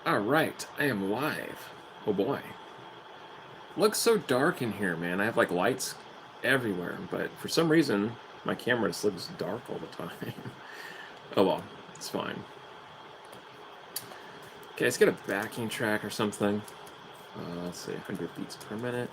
All right, I am live. Oh boy. Looks so dark in here, man. I have like lights everywhere, but for some reason, my camera just looks dark all the time. Oh well, it's fine. Okay, let's get a backing track or something. Let's see, 100 beats per minute.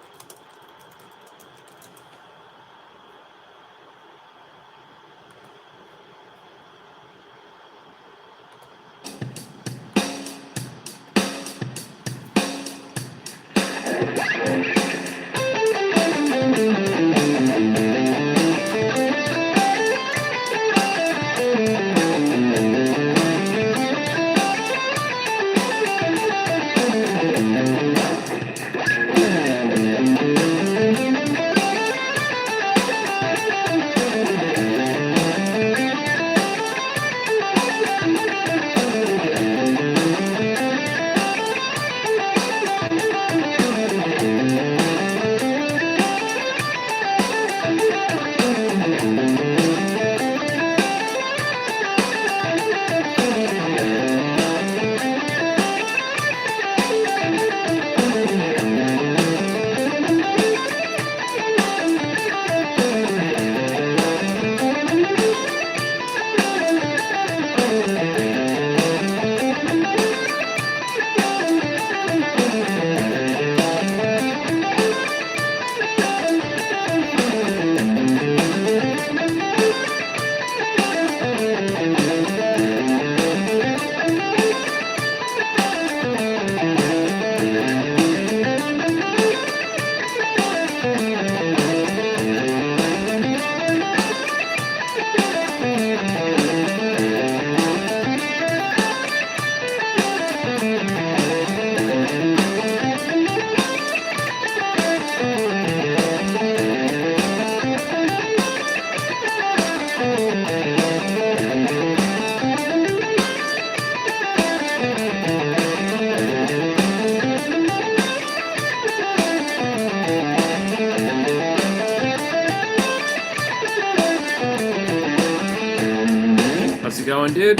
How's it going, dude?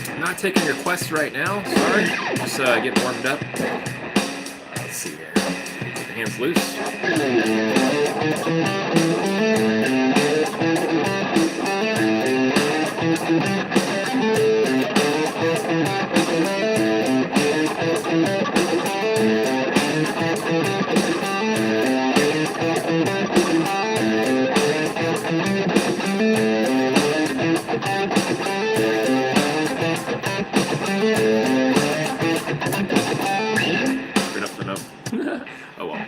I'm not taking requests right now. Sorry. Just get warmed up. Let's see here. Keep the hands loose. Oh well.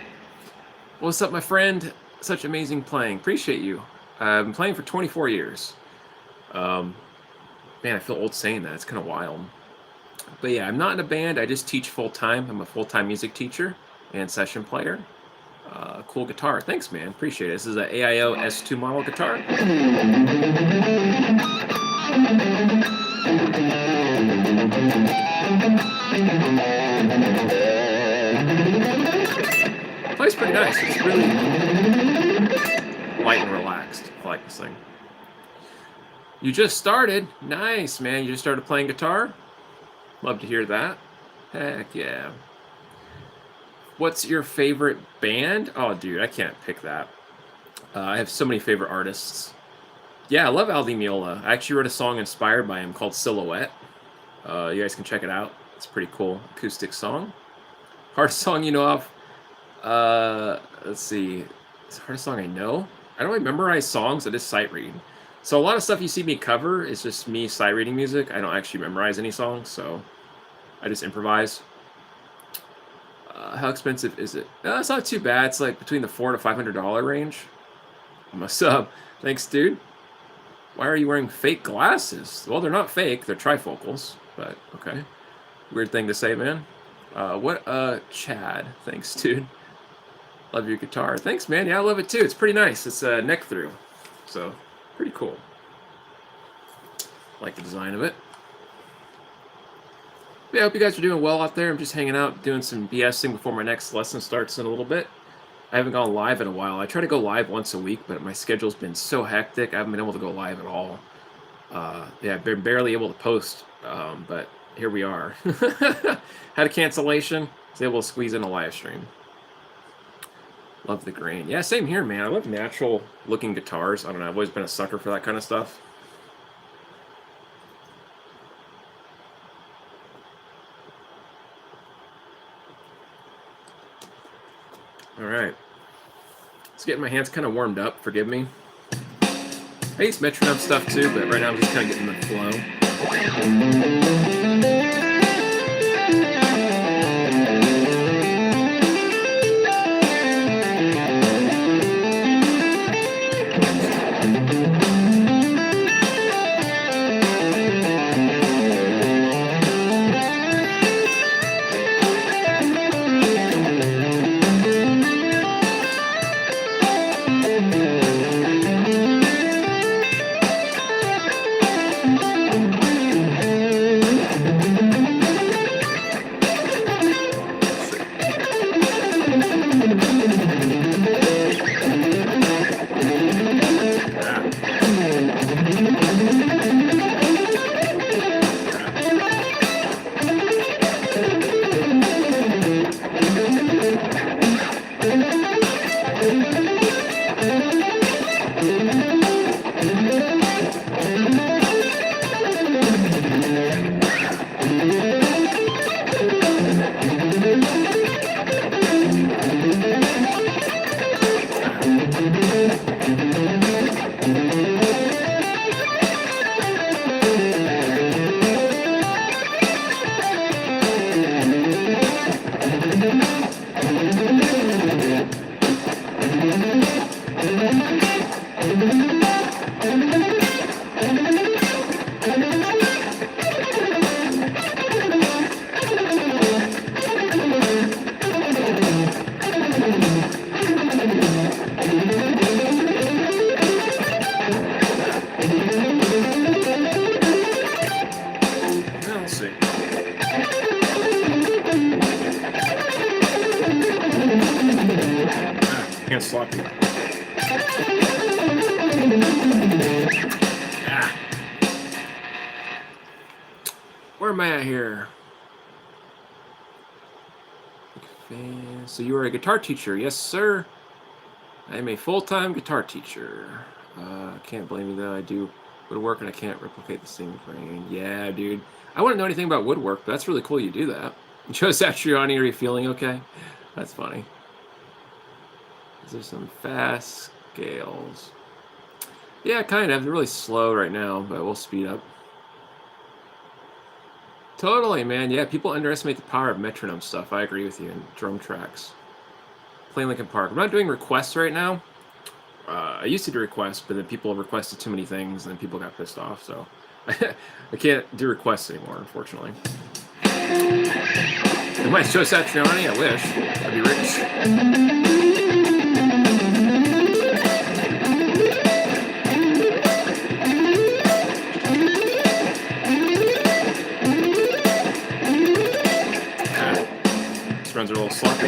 What's up, my friend? Such amazing playing. Appreciate you. I've been playing for 24 years. Man, I feel old saying that. It's kind of wild. But yeah, I'm not in a band. I just teach full-time. I'm a full-time music teacher and session player. Cool guitar. Thanks, man. Appreciate it. This is an AIO S2 model guitar. Plays pretty nice. It's really light and relaxed. I like this thing. You just started. Nice, man. You just started playing guitar? Love to hear that. Heck yeah. What's your favorite band? Oh, dude, I can't pick that. I have so many favorite artists. Yeah, I love Al Di Meola. I actually wrote a song inspired by him called Silhouette. You guys can check it out. It's a pretty cool acoustic song. Hardest song you know of? Let's see. It's the hardest song I know. I don't really memorize songs. I just sight read. So a lot of stuff you see me cover is just me sight reading music. I don't actually memorize any songs, so I just improvise. How expensive is it? It's not too bad. It's like between the $400 to $500 range. I'm a sub. Thanks, dude. Why are you wearing fake glasses? Well, they're not fake. They're trifocals, but okay. Weird thing to say, man. Chad. Thanks, dude. Love your guitar. Thanks, man. Yeah, I love it too. It's pretty nice. It's a neck through, so pretty cool. Like the design of it. Yeah, I hope you guys are doing well out there. I'm just hanging out, doing some BSing before my next lesson starts in a little bit. I haven't gone live in a while. I try to go live once a week, but my schedule's been so hectic, I haven't been able to go live at all. Yeah, I've been barely able to post, but here we are. Had a cancellation. Was able to squeeze in a live stream. Love the grain. Yeah, same here, man. I love natural looking guitars. I don't know. I've always been a sucker for that kind of stuff. All right. Let's get my hands kind of warmed up. Forgive me. I use metronome stuff too, but right now I'm just kind of getting the flow. Sloppy. Where am I at here? So you are a guitar teacher? Yes, sir. I am a full-time guitar teacher. I can't blame you though. I do woodwork and I can't replicate the same grain. Yeah, dude. I wouldn't know anything about woodwork, but that's really cool you do that. Joe Satriani, are you feeling okay? That's funny. There's some fast scales. Yeah, kind of. They're really slow right now, but we'll speed up. Totally, man. Yeah, people underestimate the power of metronome stuff. I agree with you. And drum tracks. Playing Linkin Park. I'm not doing requests right now. I used to do requests, but then people requested too many things, and then people got pissed off. So I can't do requests anymore, unfortunately. Am I Joe Satriani? I wish. I'd be rich. Runs are a little sloppy.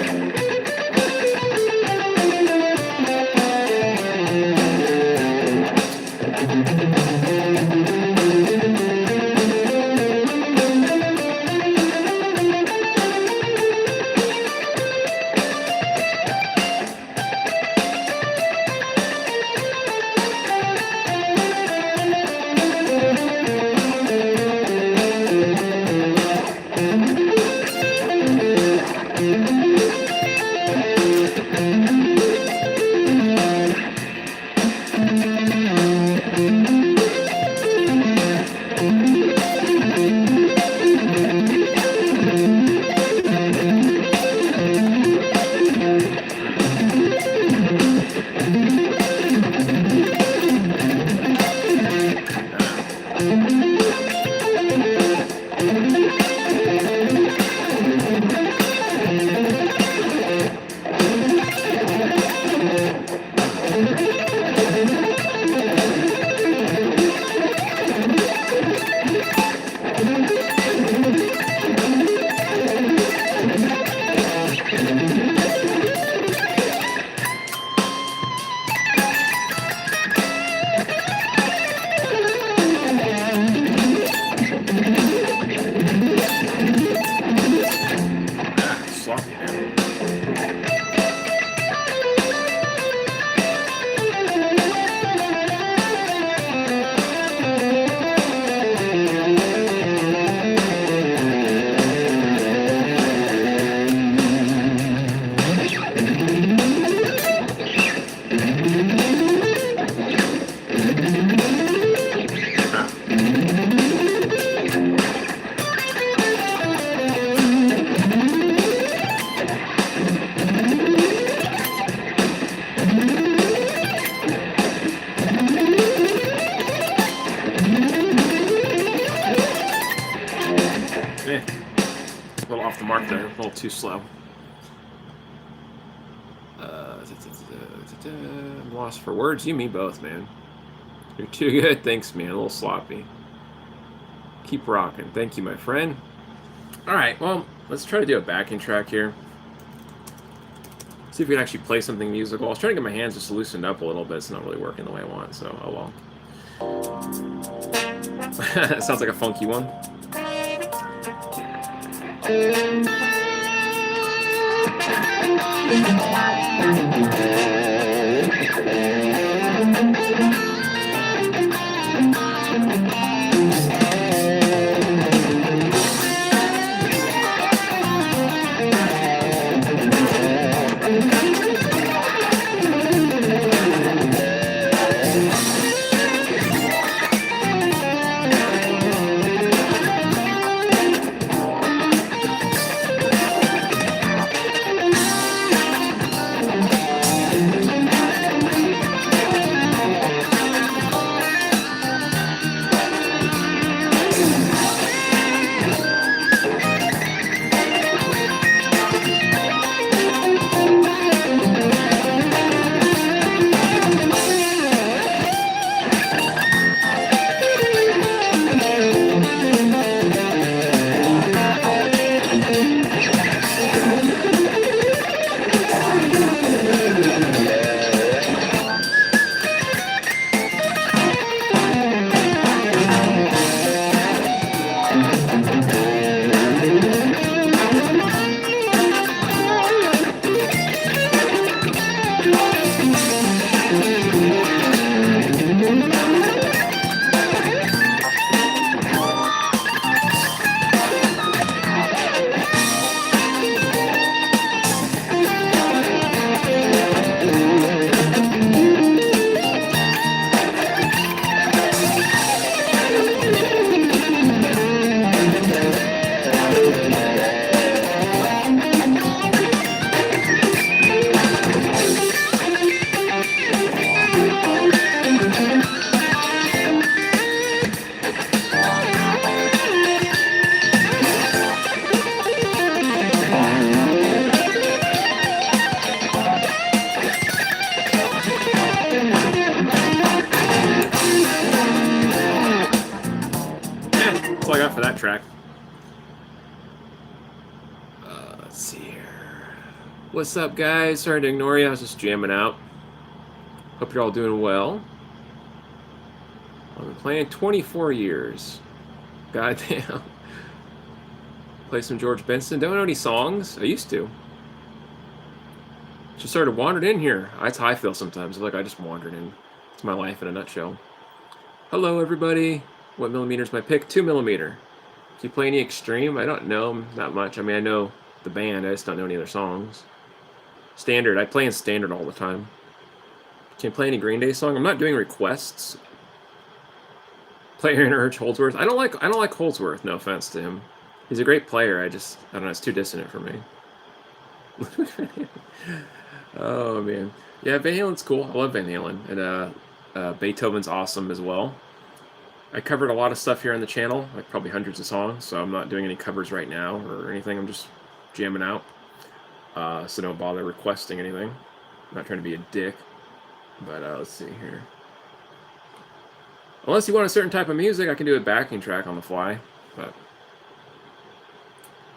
a little off the mark there, a little too slow. I'm lost for words. You and me both, man. You're too good. Thanks, man. A little sloppy. Keep rocking. Thank you, my friend. All right, well, let's try to do a backing track here. See if we can actually play something musical. I was trying to get my hands just loosened up a little bit. It's not really working the way I want, so oh well. It sounds like a funky one. That's all I got for that track. Let's see here. What's up, guys? Sorry to ignore you. I was just jamming out. Hope you're all doing well. I've been playing 24 years. Goddamn. Play some George Benson. Don't know any songs. I used to. Just sort of wandered in here. That's how I feel sometimes. Like I just wandered in. It's my life in a nutshell. Hello, everybody. What millimeter's my pick? 2mm. Do you play any Extreme? I don't know that much. I mean, I know the band. I just don't know any other songs. Standard. I play in standard all the time. Can you play any Green Day song? I'm not doing requests. Play Aaron Urge, Holdsworth. I don't like Holdsworth. No offense to him. He's a great player. I don't know. It's too dissonant for me. Oh man, yeah. Van Halen's cool. I love Van Halen, and Beethoven's awesome as well. I covered a lot of stuff here on the channel, like probably hundreds of songs. So I'm not doing any covers right now or anything. I'm just jamming out. So don't bother requesting anything. I'm not trying to be a dick. But let's see here. Unless you want a certain type of music, I can do a backing track on the fly. But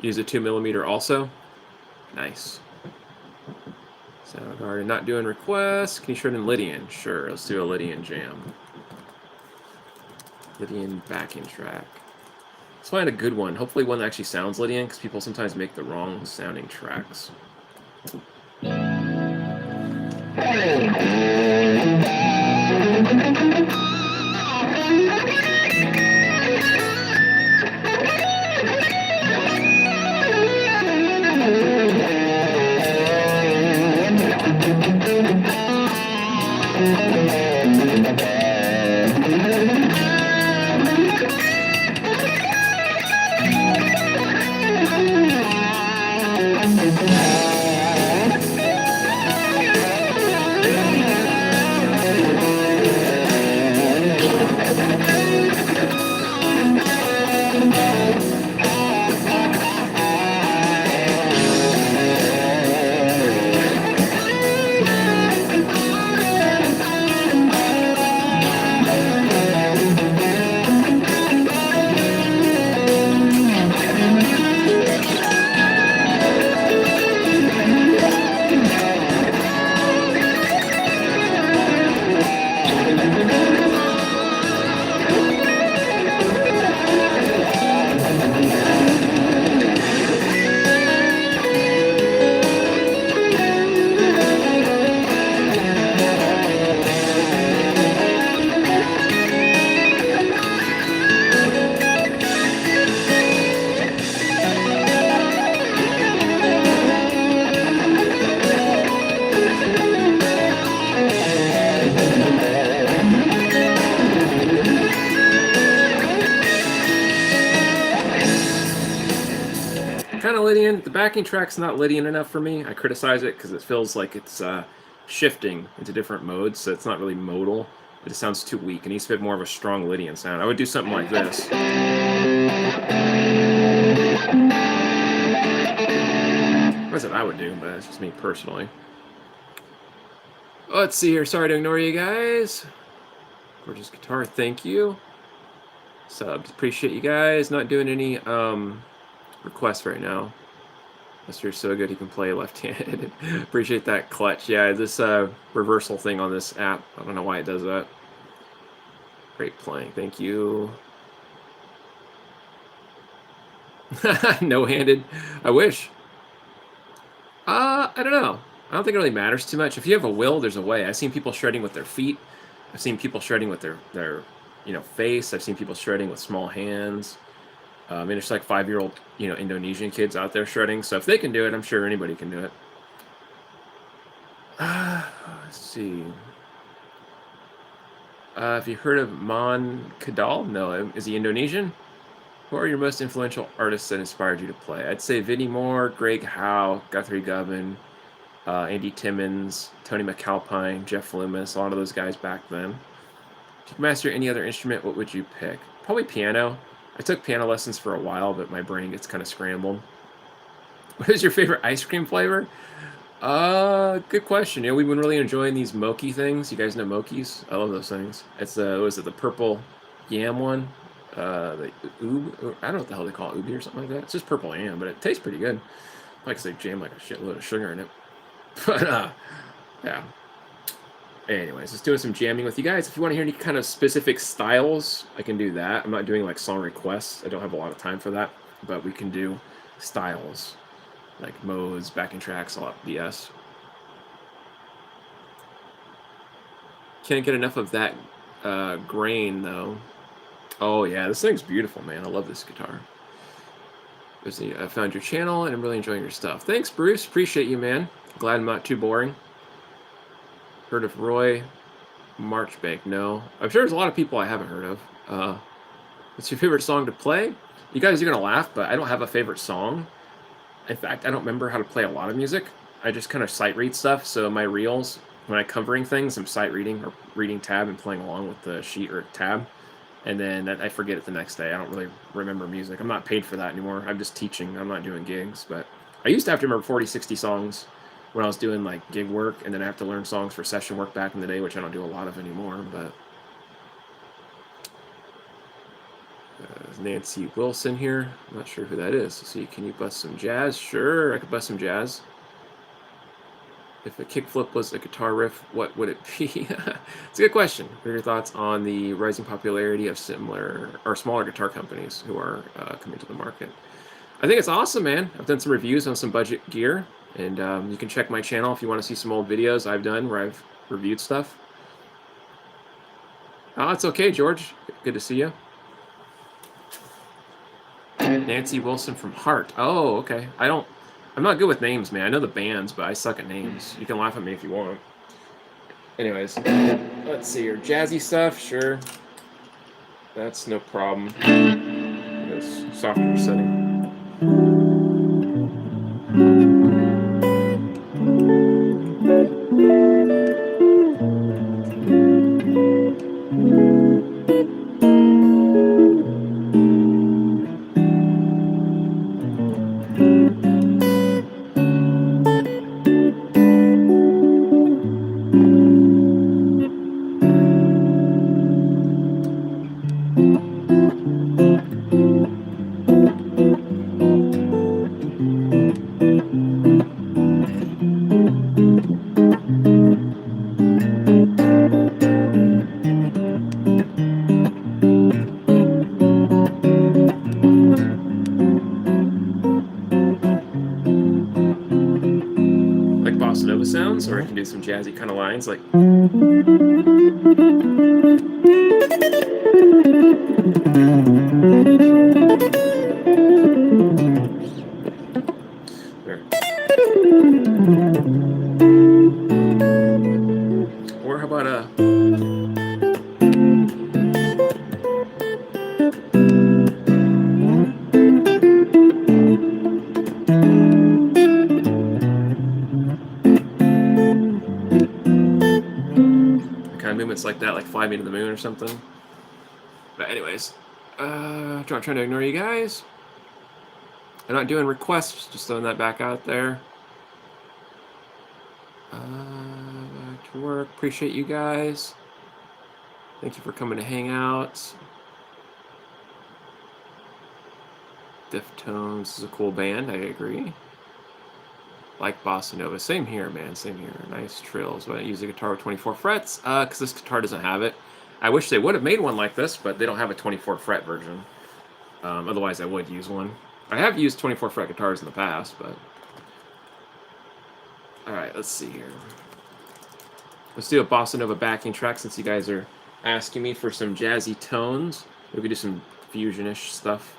use a 2mm also. Nice. Soundgarden not doing requests. Can you shred in Lydian? Sure, let's do a Lydian jam. Lydian backing track. Let's find a good one. Hopefully one that actually sounds Lydian, because people sometimes make the wrong sounding tracks. kind of Lydian. The backing track's not Lydian enough for me. I criticize it because it feels like it's shifting into different modes, so it's not really modal. It just sounds too weak. It needs to be more of a strong Lydian sound. I would do something like this. That's what I would do, but that's just me personally. Let's see here. Sorry to ignore you guys. Gorgeous guitar, thank you. Subs, appreciate you guys. Not doing any requests right now. Unless you're so good you can play left-handed. Appreciate that, Clutch. Yeah, this reversal thing on this app, I don't know why it does that. Great playing, thank you. No-handed, I wish. I don't know. I don't think it really matters too much. If you have a will, there's a way. I've seen people shredding with their feet. I've seen people shredding with their face. I've seen people shredding with small hands. And there's like 5-year-old, Indonesian kids out there shredding. So if they can do it, I'm sure anybody can do it. Let's see. Have you heard of Mon Kadal? No. Is he Indonesian? Who are your most influential artists that inspired you to play? I'd say Vinnie Moore, Greg Howe, Guthrie Govan, Andy Timmons, Tony McAlpine, Jeff Loomis, a lot of those guys back then. If you could master any other instrument, what would you pick? Probably piano. I took piano lessons for a while, but my brain gets kind of scrambled. What is your favorite ice cream flavor? Good question. We've been really enjoying these Moki things. You guys know Mokis? I love those things. It's was it the purple yam one? The oob, I don't know what the hell they call it, ubi or something like that. It's just purple yam, but it tastes pretty good. Like they jam like a shitload of sugar in it. But yeah. Anyways, just doing some jamming with you guys. If you want to hear any kind of specific styles, I can do that. I'm not doing like song requests. I don't have a lot of time for that, but we can do styles like modes, backing tracks, a lot of BS. Can't get enough of that grain though. Oh yeah, this thing's beautiful, man. I love this guitar. I found your channel and I'm really enjoying your stuff. Thanks, Bruce. Appreciate you, man. Glad I'm not too boring. Heard of Roy Marchbank? No. I'm sure there's a lot of people I haven't heard of. What's your favorite song to play? You guys are going to laugh, but I don't have a favorite song. In fact, I don't remember how to play a lot of music. I just kind of sight read stuff. So my reels, when I'm covering things, I'm sight reading or reading tab and playing along with the sheet or tab. And then I forget it the next day. I don't really remember music. I'm not paid for that anymore. I'm just teaching. I'm not doing gigs. But I used to have to remember 40, 60 songs when I was doing like gig work, and then I have to learn songs for session work back in the day, which I don't do a lot of anymore. But Nancy Wilson here. I'm not sure who that is. Let's see, can you bust some jazz? Sure, I could bust some jazz. If a kickflip was a guitar riff, what would it be? It's a good question. What are your thoughts on the rising popularity of similar or smaller guitar companies who are coming to the market? I think it's awesome, man. I've done some reviews on some budget gear, and you can check my channel if you want to see some old videos I've done where I've reviewed stuff. Oh, it's okay, George. Good to see you. Nancy Wilson from Heart. Oh, okay. I'm not good with names, man. I know the bands, but I suck at names. You can laugh at me if you want. Anyways, let's see here. Jazzy stuff, sure. That's no problem. This software setting. Or I can do some jazzy kind of lines like there. Or how about movements like that, like Fly Me to the Moon or something. But anyways, trying to ignore you guys. I'm not doing requests, just throwing that back out there. Back to work. Appreciate you guys. Thank you for coming to hang out. Deftones is a cool band, I agree. Like Bossa Nova. Same here, man. Same here. Nice trills. Why don't I use a guitar with 24 frets? Because this guitar doesn't have it. I wish they would have made one like this, but they don't have a 24 fret version. Otherwise, I would use one. I have used 24 fret guitars in the past, but... Alright, let's see here. Let's do a Bossa Nova backing track since you guys are asking me for some jazzy tones. We could do some fusion-ish stuff.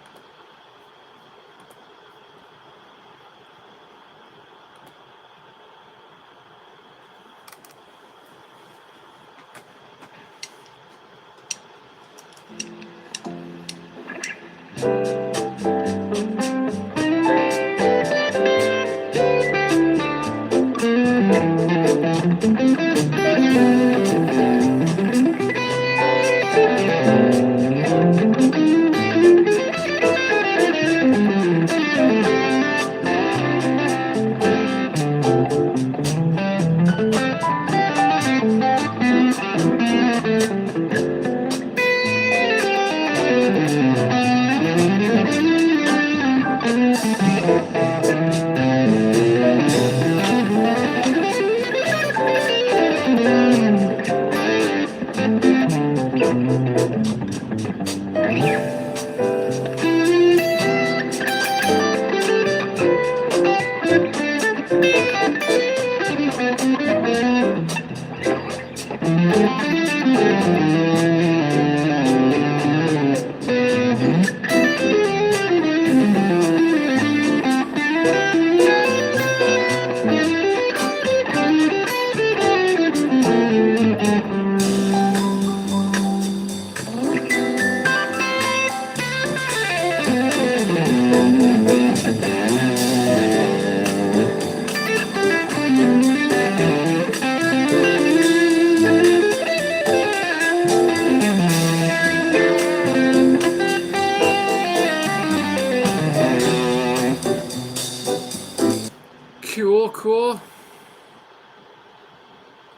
Cool.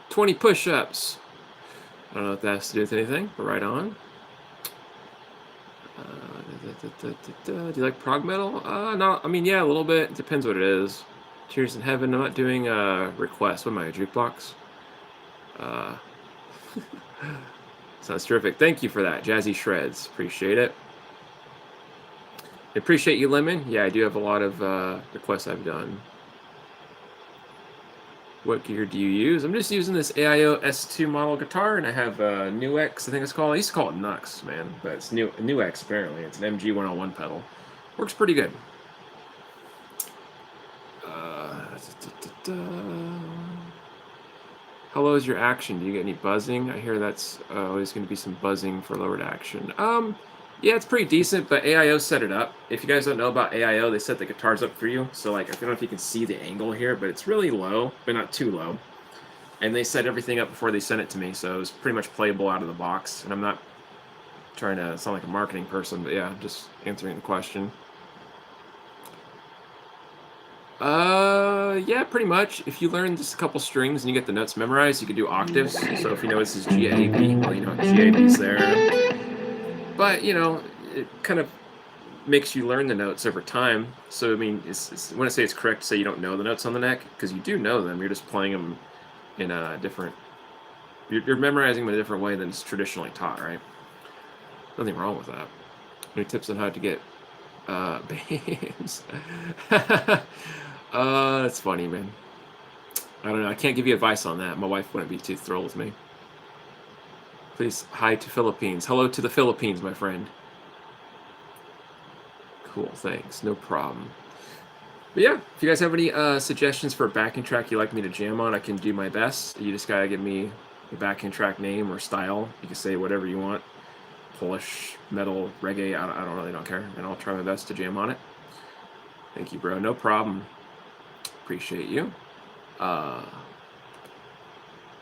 20 push-ups. I don't know if that has to do with anything, but right on. Do you like prog metal? No, I mean, yeah, a little bit. It depends what it is. Tears in Heaven. I'm not doing requests. What am I, a jukebox? Sounds terrific. Thank you for that. Jazzy Shreds. Appreciate it. Appreciate you, Lemon. Yeah, I do have a lot of requests I've done. What gear do you use? I'm just using this AIO S2 model guitar, and I have NuX, I think it's called. I used to call it Nux, man, but it's NuX apparently. It's an MG101 pedal. Works pretty good. How low is your action? Do you get any buzzing? I hear that's always going to be some buzzing for lowered action. Yeah, it's pretty decent, but AIO set it up. If you guys don't know about AIO, they set the guitars up for you. So, like, I don't know if you can see the angle here, but it's really low, but not too low. And they set everything up before they sent it to me, so it was pretty much playable out of the box. And I'm not trying to sound like a marketing person, but yeah, just answering the question. Yeah, pretty much. If you learn just a couple strings and you get the notes memorized, you can do octaves. So if you know this is G, A, B, well, you know G, A, B's there. But, you know, it kind of makes you learn the notes over time. So, I mean, when I say it's correct to say you don't know the notes on the neck, because you do know them. You're just playing them in a different... You're memorizing them in a different way than it's traditionally taught, right? Nothing wrong with that. Any tips on how to get bands? That's funny, man. I don't know. I can't give you advice on that. My wife wouldn't be too thrilled with me. Please, hi to Philippines. Hello to the Philippines, my friend. Cool, thanks. No problem. But yeah, if you guys have any suggestions for a backing track you'd like me to jam on, I can do my best. You just gotta give me a backing track name or style. You can say whatever you want. Polish, metal, reggae, I don't care. And I'll try my best to jam on it. Thank you, bro. No problem. Appreciate you.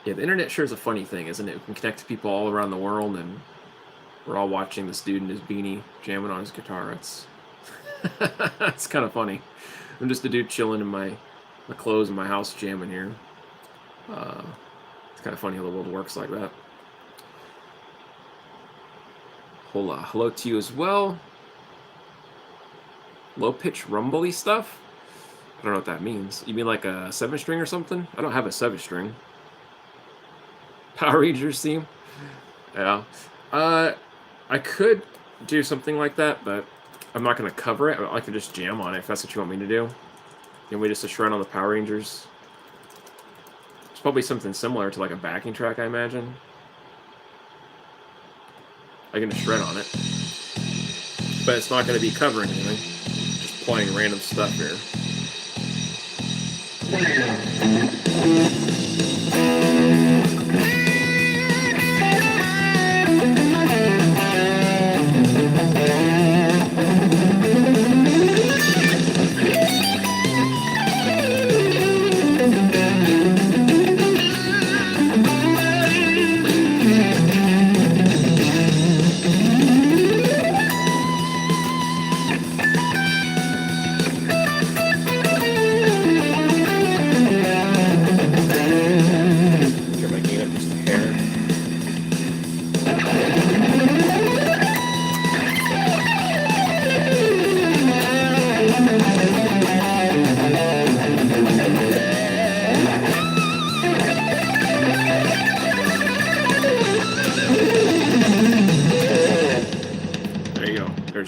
Yeah, the internet sure is a funny thing, isn't it? We can connect to people all around the world, and we're all watching this dude in his beanie jamming on his guitar. It's it's kind of funny. I'm just a dude chilling in my clothes in my house jamming here. It's kind of funny how the world works like that. Hola, hello to you as well. Low pitch rumbly stuff? I don't know what that means. You mean like a 7-string or something? I don't have a 7-string. Power Rangers theme? Yeah. I could do something like that, but I'm not going to cover it. I can just jam on it if that's what you want me to do. You want me just to shred on the Power Rangers? It's probably something similar to like a backing track, I imagine. I can just shred on it. But it's not going to be covering anything. Just playing random stuff here.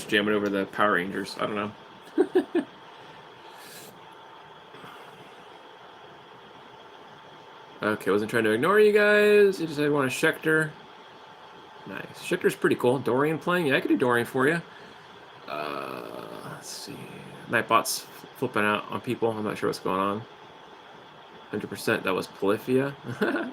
Jamming over the Power Rangers. I don't know. Okay, wasn't trying to ignore you guys. You just I want a Schecter. Nice. Schecter's pretty cool. Dorian playing? Yeah, I could do Dorian for you. Let's see. Nightbot's flipping out on people. I'm not sure what's going on. 100% that was Polyphia. Damn,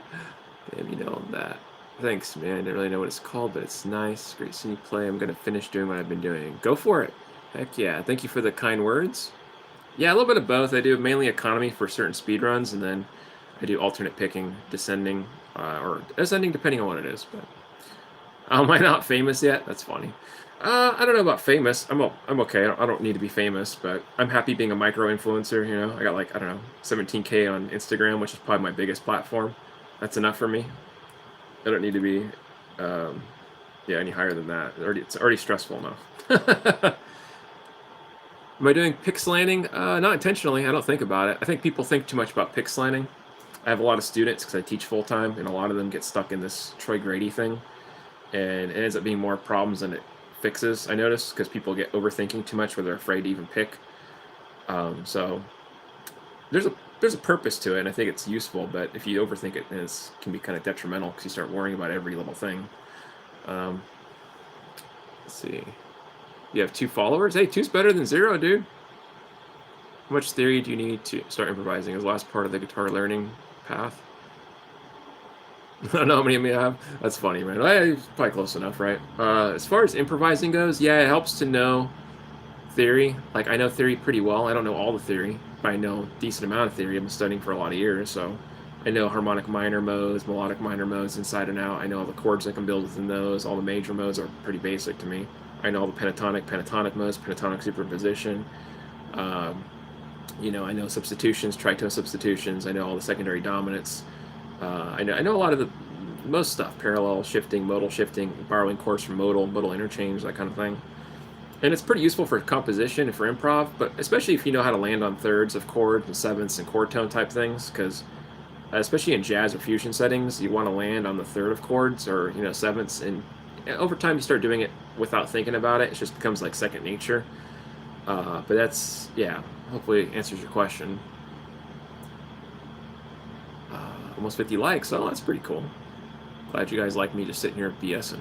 you know that. Thanks, man. I didn't really know what it's called, but it's nice. Great seeing you play. I'm going to finish doing what I've been doing. Go for it. Heck yeah. Thank you for the kind words. Yeah, a little bit of both. I do mainly economy for certain speed runs, and then I do alternate picking, descending, or ascending, depending on what it is. But am I not famous yet? That's funny. I don't know about famous. I'm okay. I don't need to be famous, but I'm happy being a micro influencer. You know, I got like, I don't know, 17K on Instagram, which is probably my biggest platform. That's enough for me. I don't need to be, yeah, any higher than that. It's already stressful enough. Am I doing pixelating? Not intentionally. I don't think about it. I think people think too much about pixelating. I have a lot of students because I teach full time, and a lot of them get stuck in this Troy Grady thing, and it ends up being more problems than it fixes. I notice because people get overthinking too much, where they're afraid to even pick. So there's a purpose to it, and I think it's useful. But if you overthink it, it can be kind of detrimental because you start worrying about every little thing. Let's see. You have 2 followers? Hey, 2's better than 0, dude. How much theory do you need to start improvising? Is the last part of the guitar learning path? I don't know how many of me I have. That's funny, man. Probably close enough, right? As far as improvising goes, yeah, it helps to know theory. Like, I know theory pretty well. I don't know all the theory, but I know a decent amount of theory. I've been studying for a lot of years, so I know harmonic minor modes, melodic minor modes inside and out. I know all the chords I can build within those. All the major modes are pretty basic to me. I know all the pentatonic modes, pentatonic superposition. You know, I know substitutions, tritone substitutions. I know all the secondary dominants. I know a lot of most stuff, parallel shifting, modal shifting, borrowing chords from modal interchange, that kind of thing. And it's pretty useful for composition and for improv, but especially if you know how to land on thirds of chords and sevenths and chord tone type things, because especially in jazz or fusion settings, you want to land on the third of chords or, you know, sevenths, and over time you start doing it without thinking about it. It just becomes like second nature. But that's, yeah, hopefully it answers your question. Almost 50 likes. Oh, that's pretty cool. Glad you guys like me just sitting here BSing.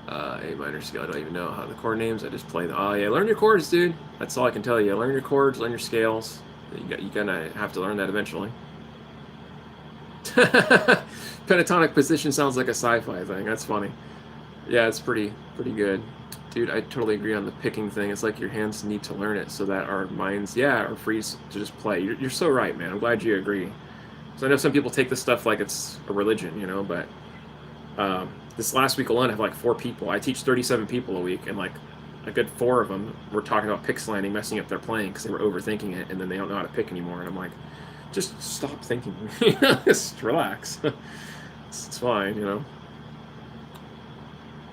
A minor scale. I don't even know how the chord names. I just play them. Oh yeah, learn your chords, dude. That's all I can tell you. Learn your chords, learn your scales. You gonna have to learn that eventually. Pentatonic position sounds like a sci-fi thing. That's funny. Yeah, it's pretty good. Dude, I totally agree on the picking thing. It's like your hands need to learn it so that our minds, yeah, are free to just play. You're so right, man. I'm glad you agree. So I know some people take this stuff like it's a religion, you know, but this last week alone, I have like 4 people. I teach 37 people a week, and like a good 4 of them were talking about pixelating, messing up their playing because they were overthinking it, and then they don't know how to pick anymore. And I'm like, just stop thinking. Just relax. It's fine, you know.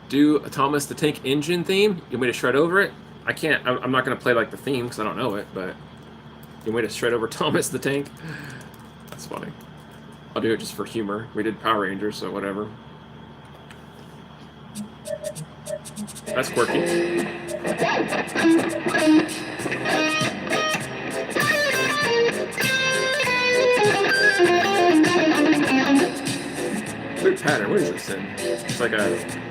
Do a Thomas the Tank Engine theme. You want me to shred over it? I can't. I'm not going to play like the theme because I don't know it, but you want me to shred over Thomas the Tank? That's funny. I'll do it just for humor. We did Power Rangers, so whatever. That's quirky. Weird pattern. What is this in? It's like a.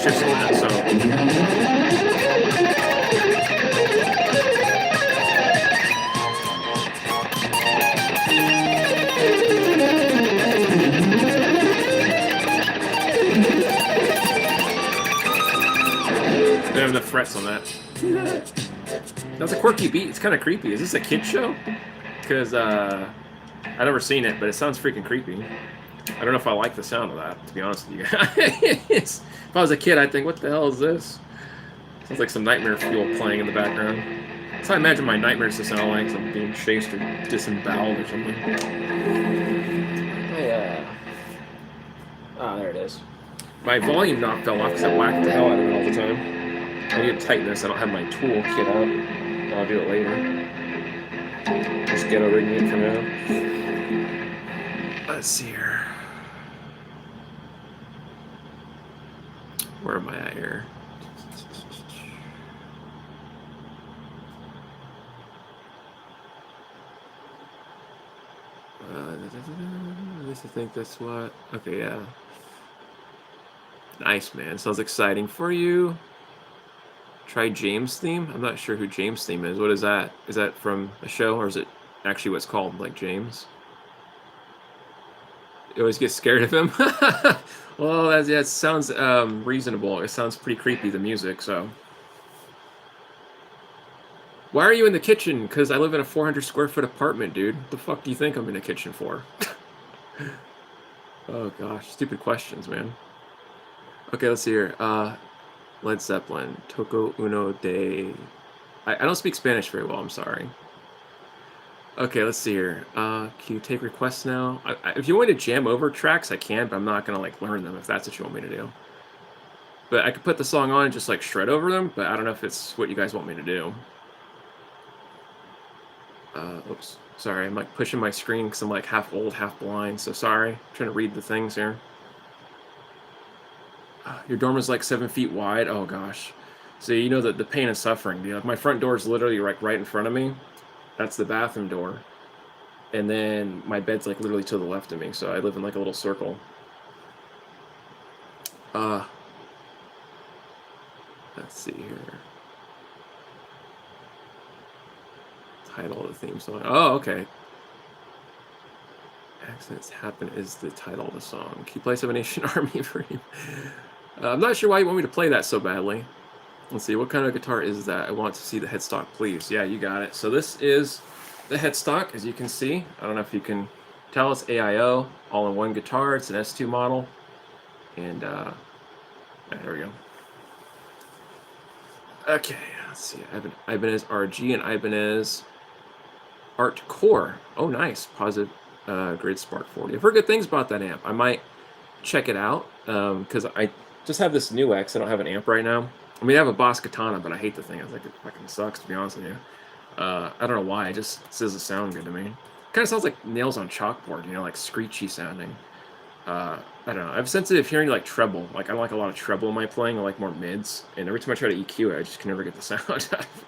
Shifts on that, so. They have enough frets on that. That's a quirky beat. It's kind of creepy. Is this a kid show? Because I've never seen it, but it sounds freaking creepy. I don't know if I like the sound of that, to be honest with you guys. If I was a kid, I'd think, what the hell is this? Sounds like some Nightmare Fuel playing in the background. That's how I imagine my nightmares to sound like. I'm being chased or disemboweled or something. Oh, there it is. My volume knob fell off because I whacked the hell out of it all the time. I need to tighten this. I don't have my tool kit out. I'll do it later. Just ghetto rigging it for now. Let's see here. Where am I at here? At least I think that's what. Okay, yeah. Nice, man. Sounds exciting for you. Try James theme. I'm not sure who James theme is. What is that? Is that from a show, or is it actually what's called, like James? You always get scared of him. Well, that sounds reasonable. It sounds pretty creepy, the music, so. Why are you in the kitchen? Because I live in a 400 square foot apartment, dude. What the fuck do you think I'm in the kitchen for? Oh, gosh. Stupid questions, man. Okay, let's see here. Led Zeppelin. Toco uno de... I don't speak Spanish very well, I'm sorry. Okay, let's see here. Can you take requests now? If you want me to jam over tracks, I can, but I'm not going to, like, learn them if that's what you want me to do. But I could put the song on and just, like, shred over them, but I don't know if it's what you guys want me to do. Oops. Sorry, I'm, like, pushing my screen because I'm, like, half old, half blind, so sorry. I'm trying to read the things here. Your dorm is, like, 7 feet wide? Oh, gosh. So you know the pain and suffering, dude. Like, my front door is literally, like, right in front of me. That's the bathroom door. And then my bed's like literally to the left of me, so I live in like a little circle. Let's see here. Title of the theme song. Oh, okay. Accidents Happen is the title of the song. Can you play Seven Nation Army for you? I'm not sure why you want me to play that so badly. Let's see, what kind of guitar is that? I want to see the headstock, please. Yeah, you got it. So this is the headstock, as you can see. I don't know if you can tell, it's AIO, all-in-one guitar. It's an S2 model. And, yeah, there we go. Okay, let's see. Ibanez RG and Ibanez Art Core. Oh, nice. Positive Grid Spark 40. I've heard good things about that amp. I might check it out, because I just have this new X. I don't have an amp right now. I mean, I have a Boss Katana, but I hate the thing. I think it fucking sucks, to be honest with you. I don't know why. It just doesn't sound good to me. Kind of sounds like nails on chalkboard, you know, like screechy sounding. I don't know. I have sensitive hearing like treble. Like I don't like a lot of treble in my playing. I like more mids. And every time I try to EQ it, I just can never get the sound out of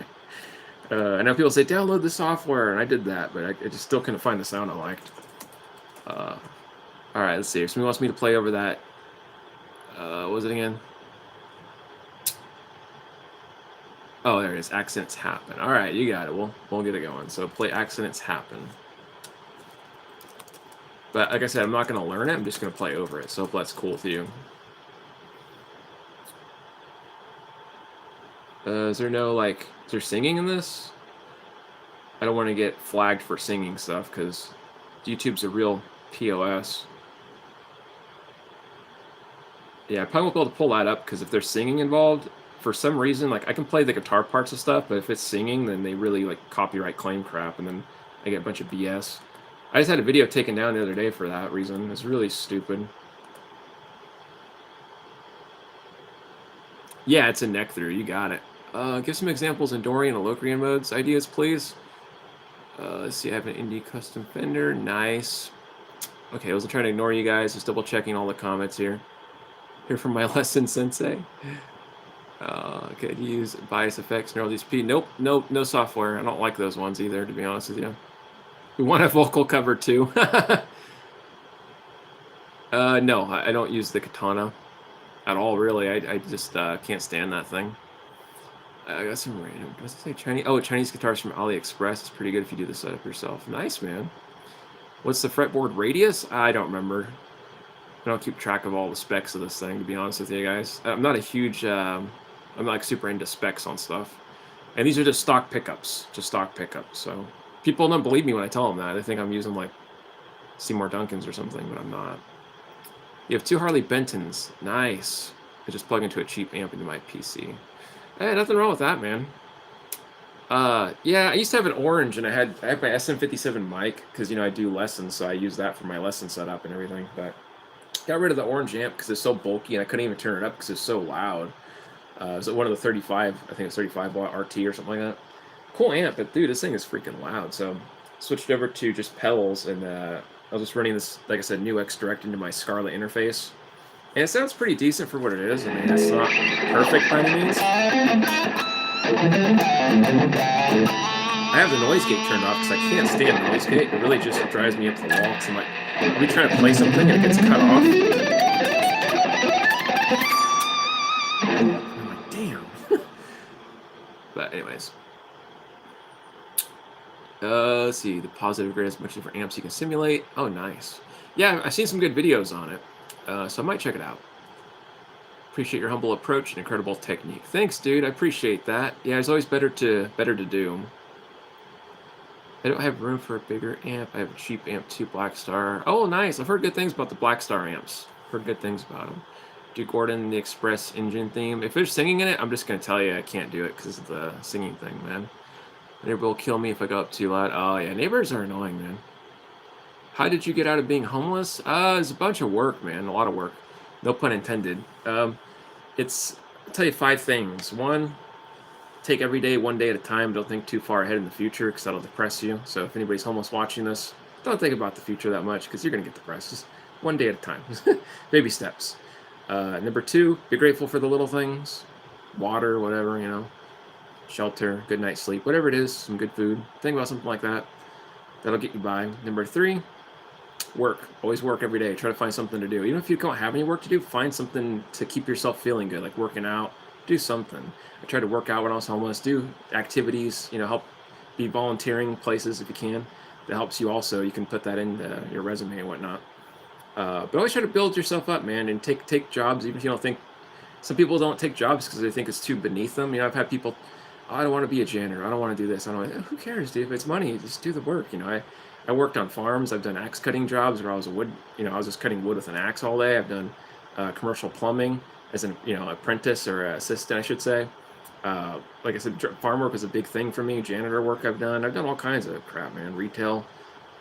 it. I know people say download the software, and I did that, but I just still couldn't find the sound I liked. All right, let's see. If somebody wants me to play over that, what was it again? Oh, there it is. Accidents happen. All right, you got it. We'll get it going. So play accidents happen. But like I said, I'm not going to learn it. I'm just going to play over it. So if that's cool with you. Is there singing in this? I don't want to get flagged for singing stuff because YouTube's a real POS. Yeah, I probably won't be able to pull that up because if there's singing involved, for some reason, like I can play the guitar parts of stuff, but if it's singing, then they really like copyright claim crap, and then I get a bunch of BS. I just had a video taken down the other day for that reason. It's really stupid. Yeah, it's a neck through. You got it. Give some examples in Dorian and Locrian modes. Ideas, please. Let's see. I have an indie custom fender. Nice. Okay, I wasn't trying to ignore you guys. Just double checking all the comments here. Here from my lesson, Sensei. Could use bias effects, neural DSP. Nope, no software. I don't like those ones either, to be honest with you. We want a vocal cover too. No, I don't use the Katana at all, really. I just can't stand that thing. I got some random. Does it say Chinese? Oh, Chinese guitars from AliExpress. It's pretty good if you do the setup yourself. Nice, man. What's the fretboard radius? I don't remember. I don't keep track of all the specs of this thing, to be honest with you guys. I'm not a huge, I'm not like super into specs on stuff. And these are just stock pickups, So people don't believe me when I tell them that. They think I'm using like Seymour Duncans or something, but I'm not. You have 2 Harley Bentons. Nice. I just plug into a cheap amp into my PC. Hey, nothing wrong with that, man. Yeah, I used to have an orange, and I have my SM57 mic because I do lessons, so I use that for my lesson setup and everything. But got rid of the orange amp because it's so bulky, and I couldn't even turn it up because it's so loud. It was one of the 35, I think it's 35 watt RT or something like that. Cool amp, but dude, this thing is freaking loud. So switched over to just pedals, and I was just running this, like I said, new X Direct into my Scarlett interface. And it sounds pretty decent for what it is. I mean, it's not perfect by any means. I have the noise gate turned off because I can't stand noise gate. It really just drives me up the wall. So I'll be trying to play something and it gets cut off. I'm like, damn. But anyways. Let's see. The positive grid has much different amps you can simulate. Oh, nice. Yeah, I've seen some good videos on it. So I might check it out. Appreciate your humble approach and incredible technique. Thanks, dude. I appreciate that. Yeah, it's always better to do. I don't have room for a bigger amp. I have a cheap amp too, Blackstar. Oh, nice. I've heard good things about the Blackstar amps. Heard good things about them. Do Gordon the Express engine theme. If there's singing in it, I'm just going to tell you I can't do it because of the singing thing, man. Neighbor will kill me if I go up too loud. Oh, yeah. Neighbors are annoying, man. How did you get out of being homeless? It's a bunch of work, man. A lot of work. No pun intended. I'll tell you 5 things. 1, take every day one day at a time. Don't think too far ahead in the future because that'll depress you. So if anybody's homeless watching this, don't think about the future that much because you're going to get depressed. Just one day at a time. Baby steps. Number 2, be grateful for the little things. Water, whatever, shelter, good night's sleep, whatever it is, some good food. Think about something like that. That'll get you by. Number 3, work. Always work every day. Try to find something to do. Even if you don't have any work to do, find something to keep yourself feeling good, like working out. Do something. I tried to work out when I was homeless. Do activities, help be volunteering places if you can. That helps you also. You can put that in your resume and whatnot. But always try to build yourself up, man, and take jobs, even if you don't think. Some people don't take jobs because they think it's too beneath them. I've had people, I don't want to be a janitor. I don't want to do this. Who cares, dude? If it's money, just do the work. I worked on farms. I've done axe cutting jobs where I was I was just cutting wood with an axe all day. I've done commercial plumbing as an apprentice or assistant, I should say. Like I said, farm work is a big thing for me. Janitor work I've done all kinds of crap, man. Retail.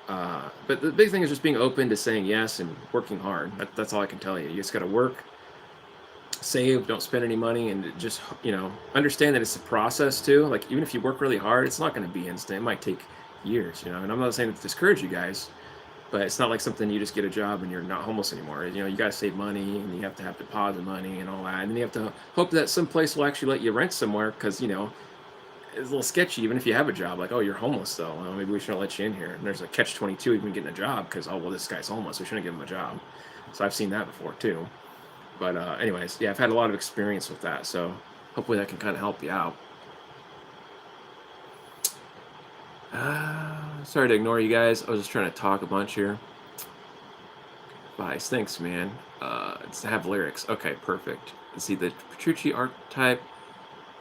But the big thing is just being open to saying yes and working hard. That's all I can tell you. You just got to work, save, don't spend any money, and just understand that it's a process too. Like even if you work really hard, it's not going to be instant. It might take years, and I'm not saying to discourage you guys, but it's not like something you just get a job and you're not homeless anymore. You know, you got to save money and you have to have deposit money and all that. And then you have to hope that some place will actually let you rent somewhere because, you know, it's a little sketchy even if you have a job. Like, oh, you're homeless though. Well, maybe we shouldn't let you in here. And there's a catch-22 even getting a job because, oh, well, this guy's homeless. We shouldn't give him a job. So I've seen that before too. But anyways, yeah, I've had a lot of experience with that. So hopefully that can kind of help you out. Sorry to ignore you guys. I was just trying to talk a bunch here. Vice, thanks, man. It's to have lyrics. Okay, perfect. Let's see the Petrucci archetype.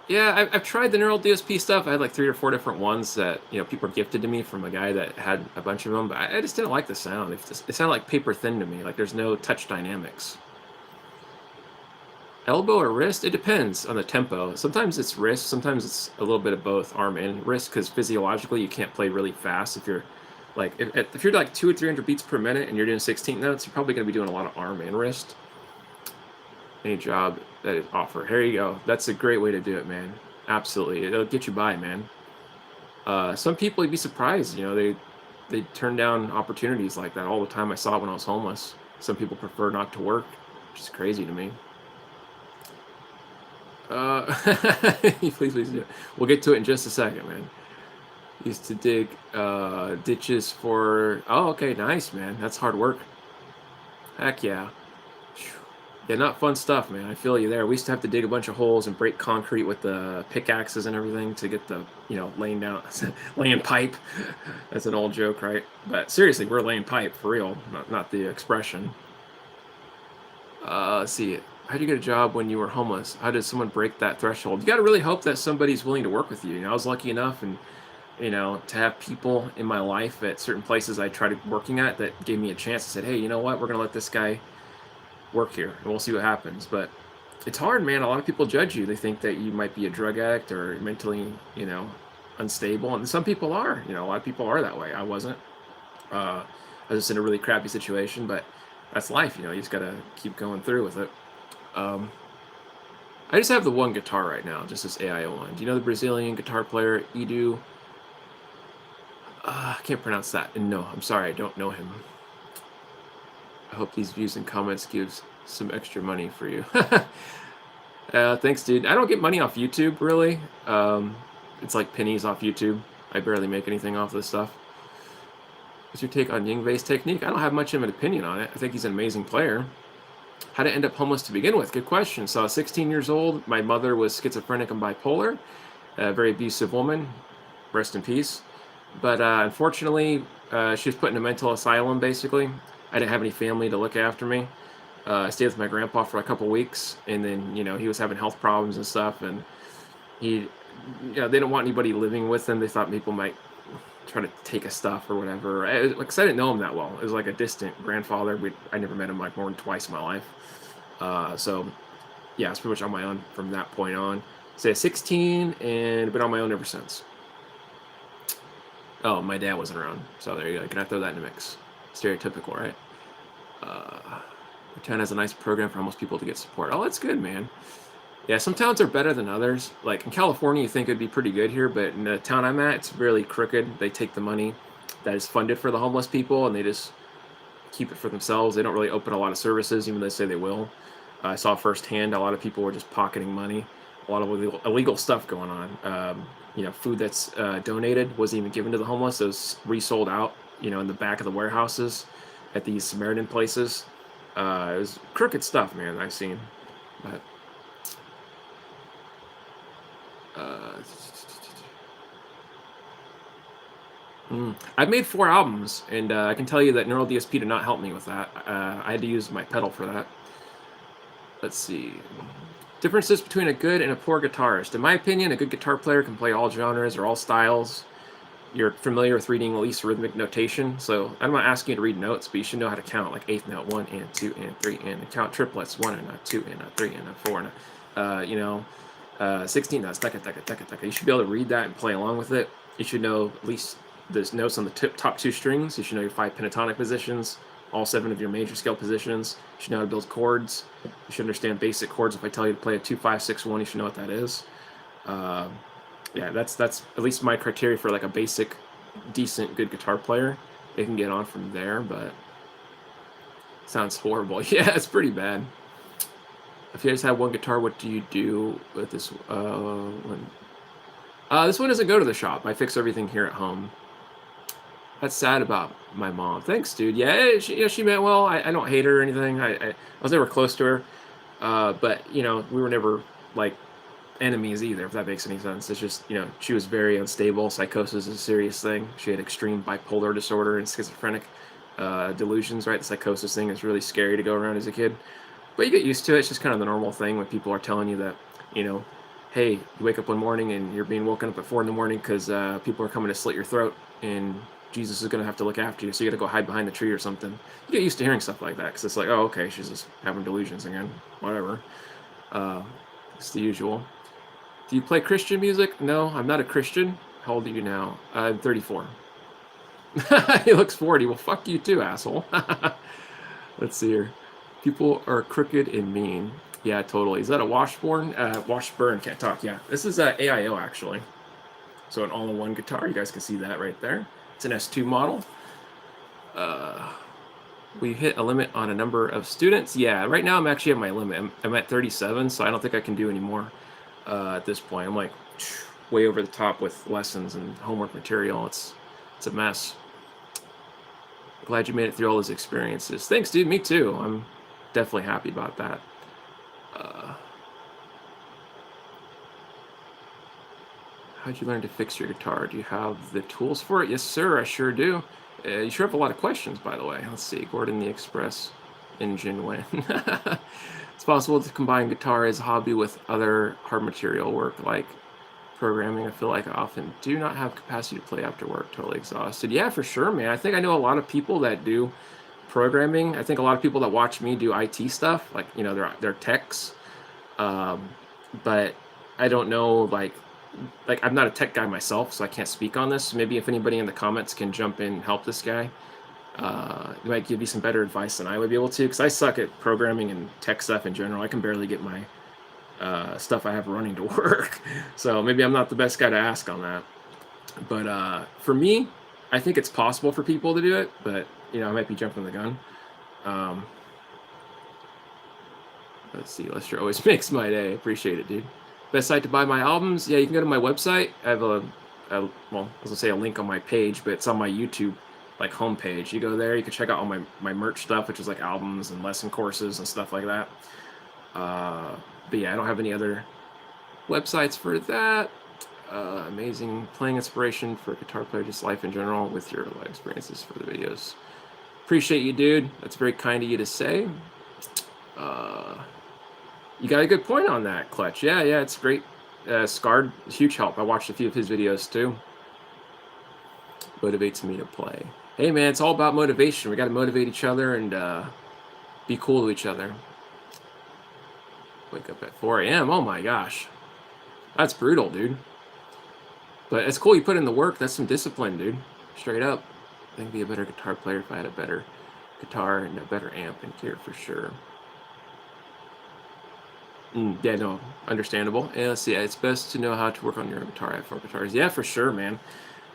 Yeah, I've tried the Neural DSP stuff. I had like 3 or 4 different ones that, you know, people gifted to me from a guy that had a bunch of them, but I just didn't like the sound. It sounded like paper thin to me. Like there's no touch dynamics. Elbow or wrist? It depends on the tempo. Sometimes it's wrist, sometimes it's a little bit of both arm and wrist, because physiologically you can't play really fast. If you're like if you're like 200 or 300 beats per minute and you're doing 16 notes, you're probably going to be doing a lot of arm and wrist. Any job that is offered. Here you go. That's a great way to do it, man. Absolutely, it'll get you by, man. Some people, you'd be surprised. You know, they turn down opportunities like that all the time. I saw it when I was homeless. Some people prefer not to work, which is crazy to me. Please do. We'll get to it in just a second, man. Used to dig ditches for. Oh, okay, nice, man. That's hard work. Heck yeah. Yeah, not fun stuff, man. I feel you there. We used to have to dig a bunch of holes and break concrete with the pickaxes and everything to get the, you know, laying down, laying pipe. That's an old joke, right? But seriously, we're laying pipe for real, not the expression. Let's see. How did you get a job when you were homeless? How did someone break that threshold? You got to really hope that somebody's willing to work with you. You know, I was lucky enough and, you know, to have people in my life at certain places I tried working at that gave me a chance. I said, hey, you know what? We're going to let this guy work here and we'll see what happens. But it's hard, man. A lot of people judge you. They think that you might be a drug addict or mentally, you know, unstable. And some people are, you know, a lot of people are that way. I wasn't. I was just in a really crappy situation, but that's life. You know, you just got to keep going through with it. I just have the one guitar right now, just this AIO one. Do you know the Brazilian guitar player, Edu? I can't pronounce that. And no, I'm sorry, I don't know him. I hope these views and comments gives some extra money for you. Thanks, dude. I don't get money off YouTube, really. It's like pennies off YouTube. I barely make anything off this stuff. What's your take on Yngwie's technique? I don't have much of an opinion on it. I think he's an amazing player. How to end up homeless to begin with? Good question. So I was 16 years old. My mother was schizophrenic and bipolar, a very abusive woman. Rest in peace. But unfortunately, she was put in a mental asylum, basically. I didn't have any family to look after me. I stayed with my grandpa for a couple weeks, and then, you know, he was having health problems and stuff, and he, you know, they didn't want anybody living with him. They thought people might try to take his stuff or whatever. I didn't know him that well. It was like a distant grandfather. I never met him like more than twice in my life. So yeah, it's pretty much on my own from that point on. So 16 and been on my own ever since. Oh, my dad wasn't around, so there you go. Can I throw that in the mix? Stereotypical, right? Town has a nice program for homeless people to get support. Oh, that's good, man. Yeah, some towns are better than others. Like in California, you think it'd be pretty good here, but in the town I'm at, it's really crooked. They take the money that is funded for the homeless people and they just keep it for themselves. They don't really open a lot of services, even though they say they will. I saw firsthand a lot of people were just pocketing money. A lot of illegal stuff going on. You know, food that's donated wasn't even given to the homeless. It was resold out, you know, in the back of the warehouses at these Samaritan places. It was crooked stuff, man, I've seen. But I've made 4 albums, and I can tell you that Neural DSP did not help me with that. I had to use my pedal for that. Let's see. Differences between a good and a poor guitarist. In my opinion, a good guitar player can play all genres or all styles. You're familiar with reading at least rhythmic notation, so I'm not asking you to read notes, but you should know how to count, like 8th note, 1 and 2 and 3, and count triplets, 1 and a 2 and a 3 and a 4 and a, you know, 16 notes, taka, taka, taka, taka. You should be able to read that and play along with it. You should know at least the notes on the top 2 strings. You should know your 5 pentatonic positions, all 7 of your major scale positions. You should know how to build chords. You should understand basic chords. If I tell you to play a 2, 5, 6, 1, you should know what that is. Yeah, that's at least my criteria for like a basic, decent, good guitar player. it can get on from there, but sounds horrible. Yeah, it's pretty bad. If you guys have one guitar, what do you do with this one? This one doesn't go to the shop. I fix everything here at home. That's sad about my mom. Thanks, dude. Yeah, she meant well. I don't hate her or anything. I was never close to her. But, you know, we were never, like, enemies either, if that makes any sense. It's just, you know, she was very unstable. Psychosis is a serious thing. She had extreme bipolar disorder and schizophrenic delusions, right? The psychosis thing is really scary to go around as a kid. But you get used to it. It's just kind of the normal thing when people are telling you that, you know, hey, you wake up one morning and you're being woken up at 4 in the morning because people are coming to slit your throat and Jesus is going to have to look after you, so you got to go hide behind the tree or something. You get used to hearing stuff like that because it's like, oh, okay, she's just having delusions again. Whatever. It's the usual. Do you play Christian music? No, I'm not a Christian. How old are you now? I'm 34. He looks 40. Well, fuck you too, asshole. Let's see here. People are crooked and mean. Yeah, totally. Is that a Washburn? Washburn, can't talk. Yeah, this is AIO actually. So an all-in-one guitar. You guys can see that right there. It's an S2 model. We hit a limit on a number of students. Yeah, right now I'm actually at my limit. I'm at 37, so I don't think I can do any more at this point. I'm like way over the top with lessons and homework material. It's a mess. Glad you made it through all those experiences. Thanks, dude. Me too. I'm definitely happy about that. How'd you learn to fix your guitar? Do you have the tools for it? Yes, sir. I sure do. You sure have a lot of questions, by the way. Let's see. Gordon the Express engine win. It's possible to combine guitar as a hobby with other hard material work like programming. I feel like I often do not have capacity to play after work, totally exhausted. Yeah, for sure, man. I think I know a lot of people that do programming. I think a lot of people that watch me do IT stuff, like, you know, they're techs. But I don't know, like I'm not a tech guy myself, so I can't speak on this. Maybe if anybody in the comments can jump in and help this guy, he might give you some better advice than I would be able to, because I suck at programming and tech stuff in general. I can barely get my stuff I have running to work. So maybe I'm not the best guy to ask on that. But for me, I think it's possible for people to do it, but, you know, I might be jumping the gun. Let's see, Lester always makes my day. Appreciate it, dude. Best site to buy my albums? Yeah, you can go to my website. I have well, I was gonna say a link on my page, but it's on my YouTube like homepage. You go there, you can check out all my merch stuff, which is like albums and lesson courses and stuff like that. But yeah, I don't have any other websites for that. Amazing playing inspiration for a guitar player, just life in general with your life experiences for the videos. Appreciate you, dude. That's very kind of you to say. You got a good point on that, Clutch. Yeah, it's great. Scarred, huge help. I watched a few of his videos too. Motivates me to play. Hey man, it's all about motivation. We got to motivate each other and be cool to each other. Wake up at 4 a.m. Oh my gosh. That's brutal, dude. But it's cool you put in the work. That's some discipline, dude. Straight up. I think I'd be a better guitar player if I had a better guitar and a better amp and gear for sure. Yeah, no, understandable. Yeah, let's see. It's best to know how to work on your guitar. I have 4 guitars. Yeah, for sure, man.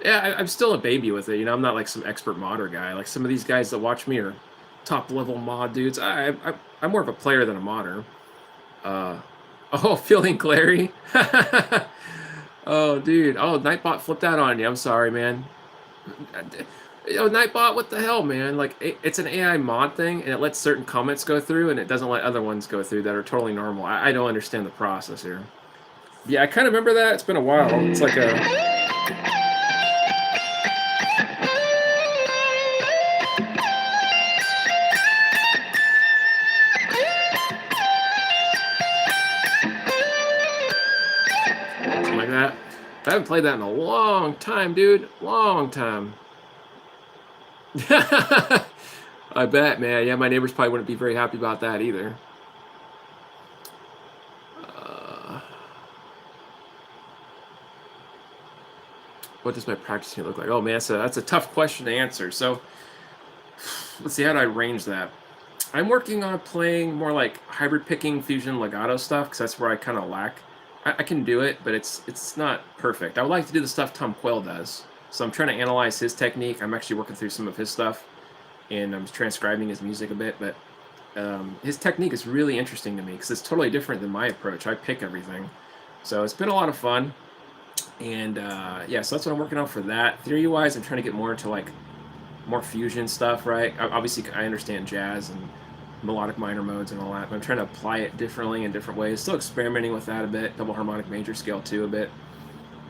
Yeah, I'm still a baby with it. You know, I'm not like some expert modder guy. Like some of these guys that watch me are top level mod dudes. I'm more of a player than a modder. Oh, feeling Clary. Oh, dude. Oh, Nightbot flipped out on you. I'm sorry, man. Yo, Nightbot, what the hell, man? Like, it's an AI mod thing, and it lets certain comments go through, and it doesn't let other ones go through that are totally normal. I don't understand the process here. Yeah, I kind of remember that. It's been a while. It's like a... something like that. I haven't played that in a long time, dude. Long time. I bet, man. Yeah, my neighbors probably wouldn't be very happy about that either. What does my practicing look like? Oh man, so that's a tough question to answer. So let's see, how do I arrange that? I'm working on playing more like hybrid picking, fusion, legato stuff, because that's where I kind of lack. I can do it, but it's not perfect. I would like to do the stuff Tom Quayle does. So I'm trying to analyze his technique. I'm actually working through some of his stuff, and I'm transcribing his music a bit. But his technique is really interesting to me because it's totally different than my approach. I pick everything, so it's been a lot of fun. And yeah, so that's what I'm working on for that. Theory-wise, I'm trying to get more into like more fusion stuff, right? Obviously, I understand jazz and melodic minor modes and all that, but I'm trying to apply it differently in different ways. Still experimenting with that a bit. Double harmonic major scale too a bit.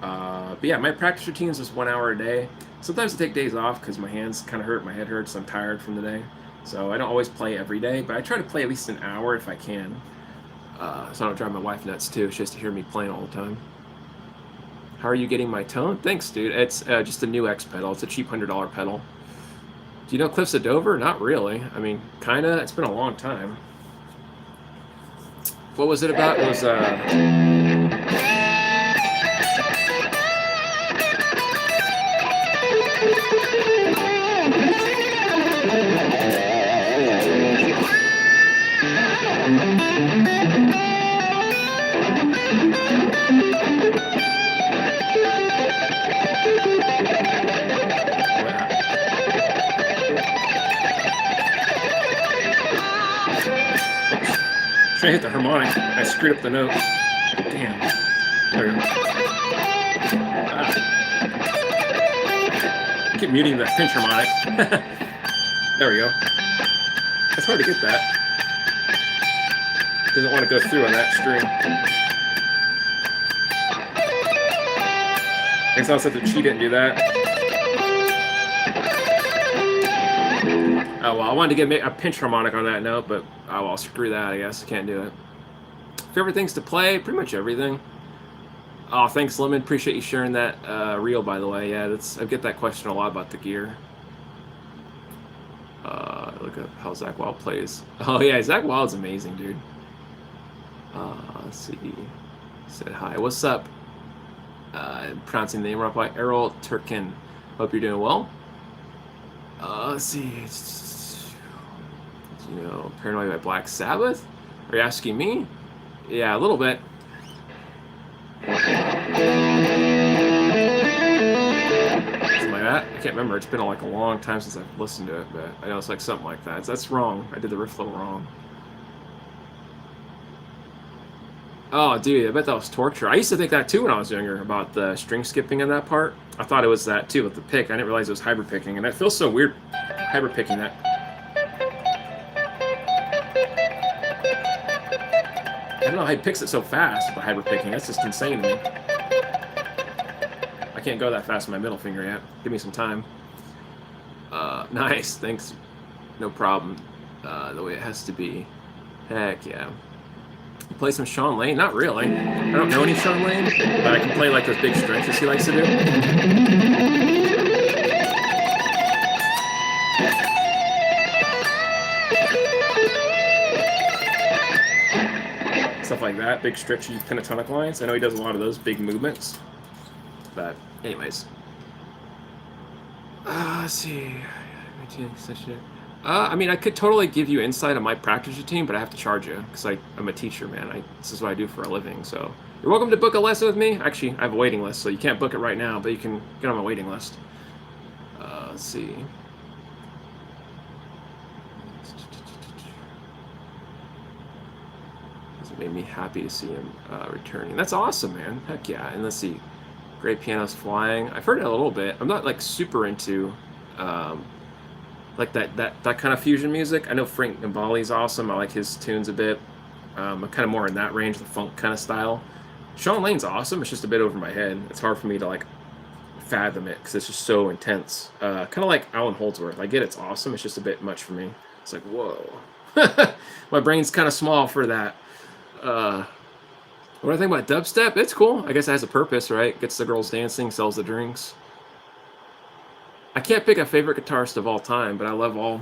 But yeah, my practice routine is just 1 hour a day. Sometimes I take days off because my hands kind of hurt, my head hurts, I'm tired from the day. So I don't always play every day, but I try to play at least an hour if I can. So I don't drive my wife nuts too. She has to hear me playing all the time. How are you getting my tone? Thanks, dude. It's just a new X pedal. It's a cheap $100 pedal. Do you know Cliffs of Dover? Not really. I mean, kinda. It's been a long time. What was it about? It was trying to hit the harmonic. I screwed up the note. Damn. There we go. I keep muting the pinch harmonic. There we go. It's hard to get that. Doesn't want to go through on that string. I guess I'll just have to cheat it and do that. Oh, well, I wanted to get a pinch harmonic on that note, but oh, well, screw that, I guess. I can't do it. Favorite things to play? Pretty much everything. Oh, thanks, Lemon. Appreciate you sharing that reel, by the way. Yeah, I get that question a lot about the gear. Look at how Zakk Wylde plays. Oh, yeah, Zakk Wylde's amazing, dude. Let's see. Said hi. What's up? Pronouncing the name wrong by Errol Turkin. Hope you're doing well. Let's see. You know, Paranoid by Black Sabbath? Are you asking me? Yeah, a little bit. Something like that? I can't remember. It's been like a long time since I've listened to it, but I know it's like something like that. That's wrong. I did the riff a little wrong. Oh, dude, I bet that was torture. I used to think that too when I was younger, about the string skipping in that part. I thought it was that too with the pick. I didn't realize it was hybrid picking, and that feels so weird, hybrid picking that. I don't know how he picks it so fast with the hybrid picking. That's just insane to me. I can't go that fast with my middle finger yet. Give me some time. Nice, thanks. No problem. The way it has to be. Heck yeah. Play some Shawn Lane? Not really. I don't know any Shawn Lane, but I can play like those big stretches he likes to do. Stuff like that, big stretchy pentatonic lines. I know he does a lot of those big movements. But anyways. Let's see. I mean, I could totally give you insight on my practice routine, but I have to charge you because I'm a teacher, man. This is what I do for a living. So you're welcome to book a lesson with me. Actually, I have a waiting list, so you can't book it right now, but you can get on my waiting list. Let's see. It made me happy to see him returning. That's awesome, man. Heck yeah. And let's see. Great Pianos Flying. I've heard it a little bit. I'm not like super into like that kind of fusion music. I know Frank Gambale's awesome. I like his tunes a bit. I'm kind of more in that range, the funk kind of style. Shawn Lane's awesome. It's just a bit over my head. It's hard for me to like fathom it because it's just so intense. Kind of like Alan Holdsworth. I get it's awesome. It's just a bit much for me. It's like, whoa. My brain's kind of small for that. What do I think about dubstep? It's cool. I guess it has a purpose, right? Gets the girls dancing, sells the drinks. I can't pick a favorite guitarist of all time, but I love all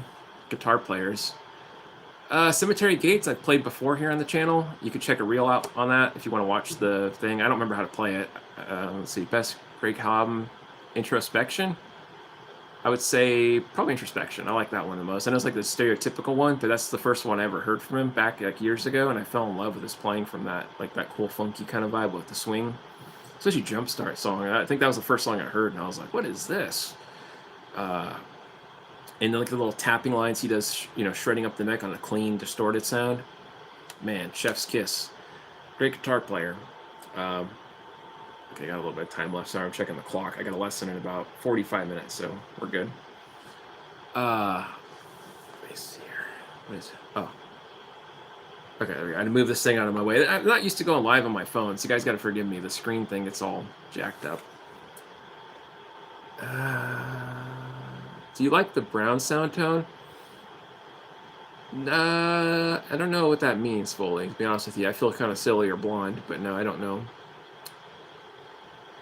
guitar players. Cemetery Gates, I've played before here on the channel. You can check a reel out on that if you want to watch the thing. I don't remember how to play it. Let's see, best Greg album, Introspection. I would say probably Introspection. I like that one the most. I know it's like the stereotypical one, but that's the first one I ever heard from him back like years ago, and I fell in love with his playing from that, like that cool funky kind of vibe with the swing. especially Jumpstart song. I think that was the first song I heard, and I was like, "What is this?" And then like the little tapping lines he does, shredding up the neck on a clean, distorted sound. Man, chef's kiss. Great guitar player. Okay, got a little bit of time left. Sorry, I'm checking the clock. I got a lesson in about 45 minutes, so we're good. Let me see here. What is it? Oh. Okay, there we go. I had to move this thing out of my way. I'm not used to going live on my phone, so you guys got to forgive me. The screen thing gets all jacked up. Do you like the brown sound tone? I don't know what that means fully, to be honest with you. I feel kind of silly or blonde, but no, I don't know.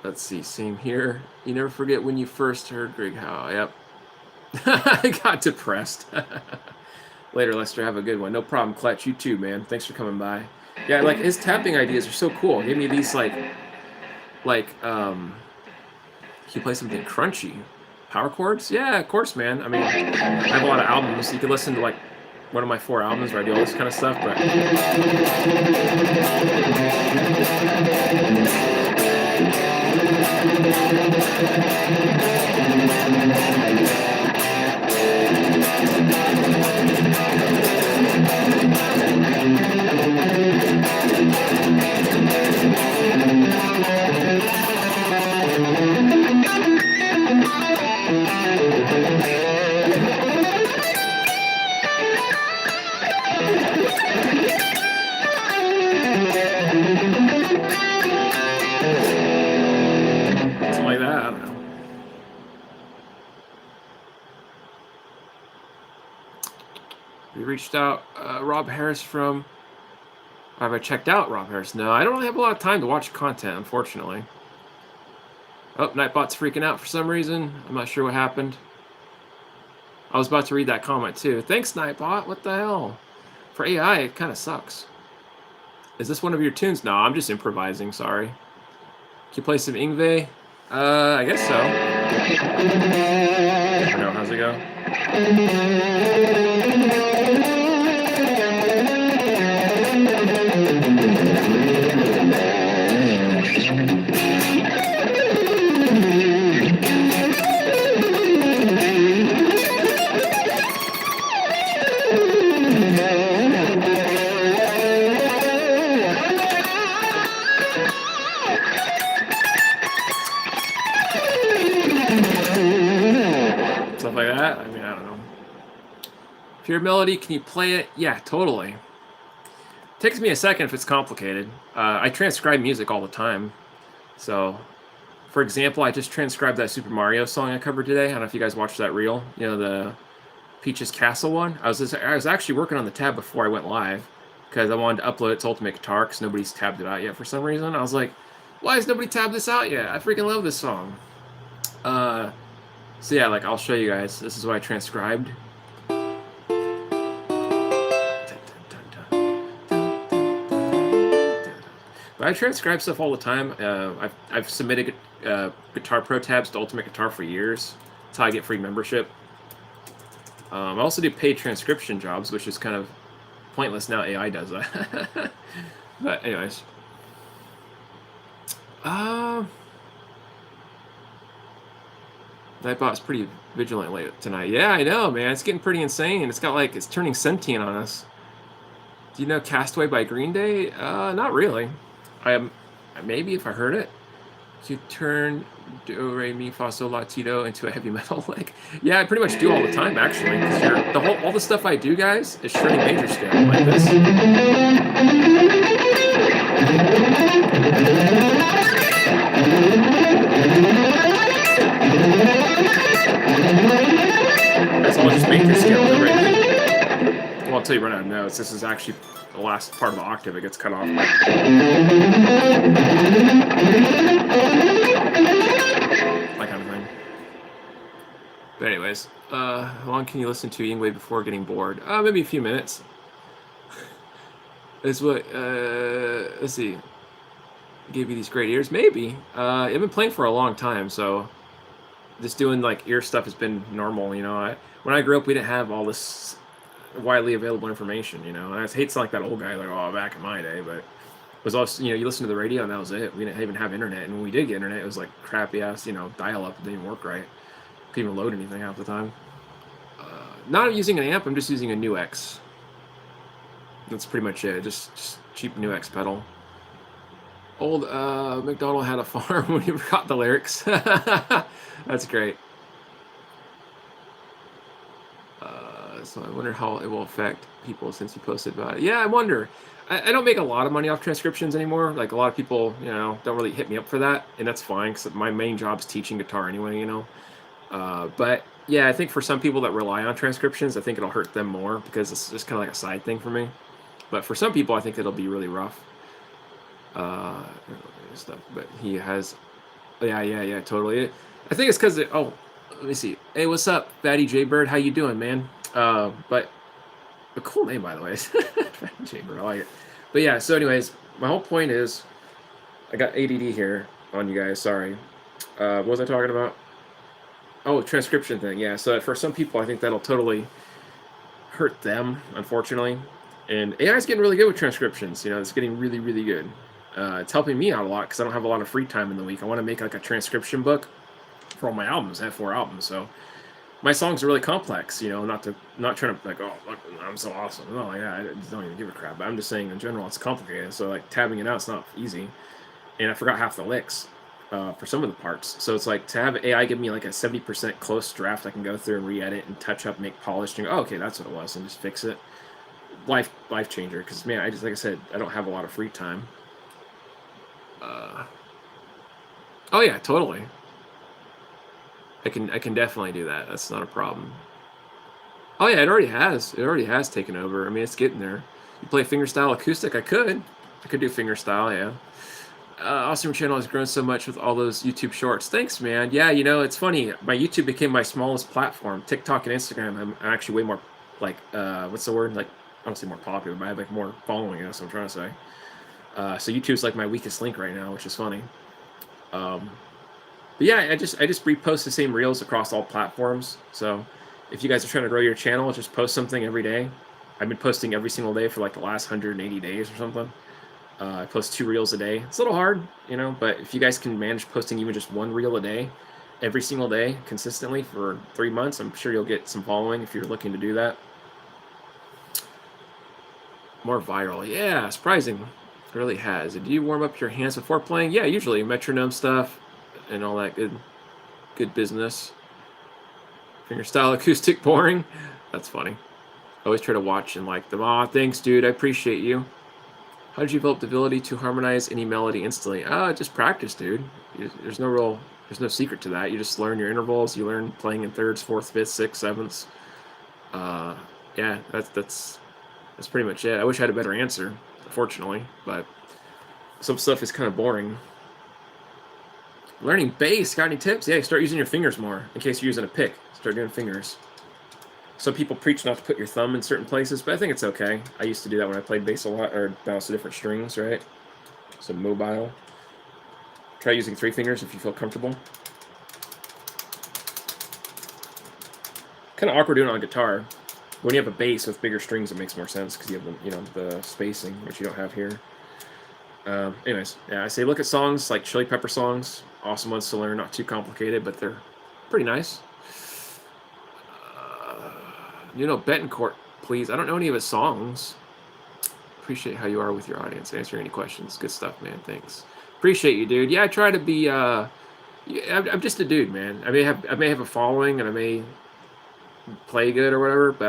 Let's see, same here. You never forget when you first heard Greg Howe. Yep. I got depressed. Later, Lester, have a good one. No problem, Clutch. You too, man. Thanks for coming by. Yeah, like his tapping ideas are so cool. Give me these he play something crunchy. Power chords? Yeah, of course, man. I mean, I have a lot of albums. You can listen to like one of my 4 albums where I do all this kind of stuff, but something like that. I don't know. We reached out, Rob Harris from. Have I checked out Rob Harris? No, I don't really have a lot of time to watch content, unfortunately. Oh, Nightbot's freaking out for some reason. I'm not sure what happened. I was about to read that comment too. Thanks, Nightbot. What the hell? For AI, it kind of sucks. Is this one of your tunes? No, I'm just improvising. Sorry. Can you play some Yngwie? I guess so. I don't know. How's it go? Stuff like that. I mean, I don't know. Pure melody, can you play it? Yeah, totally. Takes me a second if it's complicated. I transcribe music all the time. So, for example, I just transcribed that Super Mario song I covered today. I don't know if you guys watched that reel. The Peach's Castle one. I was actually working on the tab before I went live because I wanted to upload it to Ultimate Guitar because nobody's tabbed it out yet for some reason. I was like, why has nobody tabbed this out yet? I freaking love this song. So yeah, I'll show you guys. This is what I transcribed. But I transcribe stuff all the time. I've submitted Guitar Pro tabs to Ultimate Guitar for years. That's how I get free membership. I also do paid transcription jobs, which is kind of pointless now. AI does that. But anyways. Nightbot's pretty vigilant late tonight. Yeah, I know, man. It's getting pretty insane. It's turning sentient on us. Do you know Castaway by Green Day? Not really. Maybe if I heard it. You turn Do Re Mi Fa Sol La Ti Do into a heavy metal yeah, I pretty much do all the time actually. All the stuff I do, guys, is shredding major scale like this. That's all just major scale, right? Well, I'll tell you right now, notes. This is actually the last part of the octave. It gets cut off. That kind of thing. But anyways, how long can you listen to Yngwie before getting bored? Maybe a few minutes. Let's see. Gave you these great ears? Maybe. I've been playing for a long time, so just doing ear stuff has been normal. When I grew up, we didn't have all this widely available information. I hate to sound like that old guy, back in my day, but was also, you listen to the radio and that was it. We didn't even have internet, and when we did get internet, it was like crappy ass, dial up. It didn't even work right. Couldn't even load anything half the time. Not using an amp. I'm just using a NUX. That's pretty much it. Just cheap NUX pedal. Old McDonald had a farm when he forgot the lyrics. That's great. So I wonder how it will affect people since you posted about it. Yeah, I wonder. I don't make a lot of money off transcriptions anymore. Like a lot of people, don't really hit me up for that, and that's fine because my main job is teaching guitar anyway. But yeah, I think for some people that rely on transcriptions, I think it'll hurt them more because it's just kind of like a side thing for me. But for some people, I think it'll be really rough. Stuff, but he has, yeah, totally. I think it's because let me see. Hey, what's up, Fatty J Bird? How you doing, man? But a cool name, by the way. Fatty J Bird, I like it. But yeah, so anyways, my whole point is, I got ADD here on you guys. Sorry. What was I talking about? Oh, transcription thing. Yeah. So for some people, I think that'll totally hurt them, unfortunately. And AI is getting really good with transcriptions. It's getting really, really good. It's helping me out a lot because I don't have a lot of free time in the week. I want to make like a transcription book for all my albums. I have 4 albums, so my songs are really complex. Not trying to like, oh, look, I'm so awesome. No, yeah, I don't even give a crap. But I'm just saying in general, it's complicated. So like tabbing it out, it's not easy. And I forgot half the licks for some of the parts. So it's like to have AI give me like a 70% close draft, I can go through and re-edit and touch up, make polished, and go, oh, okay, that's what it was, and just fix it. Life changer. Because man, like I said, I don't have a lot of free time. Oh yeah, totally. I can definitely do that. That's not a problem. Oh yeah, it already has. It already has taken over. I mean, it's getting there. You play fingerstyle acoustic? I could do fingerstyle. Yeah. Awesome channel has grown so much with all those YouTube shorts. Thanks, man. Yeah, it's funny. My YouTube became my smallest platform. TikTok and Instagram, I'm actually way more like what's the word? Like I don't say more popular, but I have like more following. That's what I'm trying to say. So YouTube's like my weakest link right now, which is funny. But yeah, I just repost the same reels across all platforms. So if you guys are trying to grow your channel, just post something every day. I've been posting every single day for like the last 180 days or something. I post 2 reels a day. It's a little hard, but if you guys can manage posting even just 1 reel a day, every single day, consistently for 3 months, I'm sure you'll get some following if you're looking to do that. More viral. Yeah, surprising. It really has. Do you warm up your hands before playing? Yeah, usually metronome stuff and all that good business. Fingerstyle acoustic boring. That's funny. I always try to watch and like them. Aw, thanks, dude. I appreciate you. How did you develop the ability to harmonize any melody instantly? Just practice, dude. There's no secret to that. You just learn your intervals. You learn playing in thirds, fourths, fifths, sixths, sevenths. Yeah, that's pretty much it. I wish I had a better answer, unfortunately, but some stuff is kind of boring. Learning bass, got any tips? Yeah, start using your fingers more in case you're using a pick. Start doing fingers. Some people preach not to put your thumb in certain places, but I think it's okay. I used to do that when I played bass a lot, or bounce to different strings, right? So mobile. Try using 3 fingers if you feel comfortable. Kind of awkward doing it on guitar. When you have a bass with bigger strings, it makes more sense because you have the spacing, which you don't have here. Anyways, yeah, I say look at songs like Chili Pepper songs. Awesome ones to learn, not too complicated, but they're pretty nice. Betancourt, please. I don't know any of his songs. Appreciate how you are with your audience, answering any questions. Good stuff, man. Thanks. Appreciate you, dude. Yeah, I try to be. I'm just a dude, man. I may have a following, and I may play good or whatever, but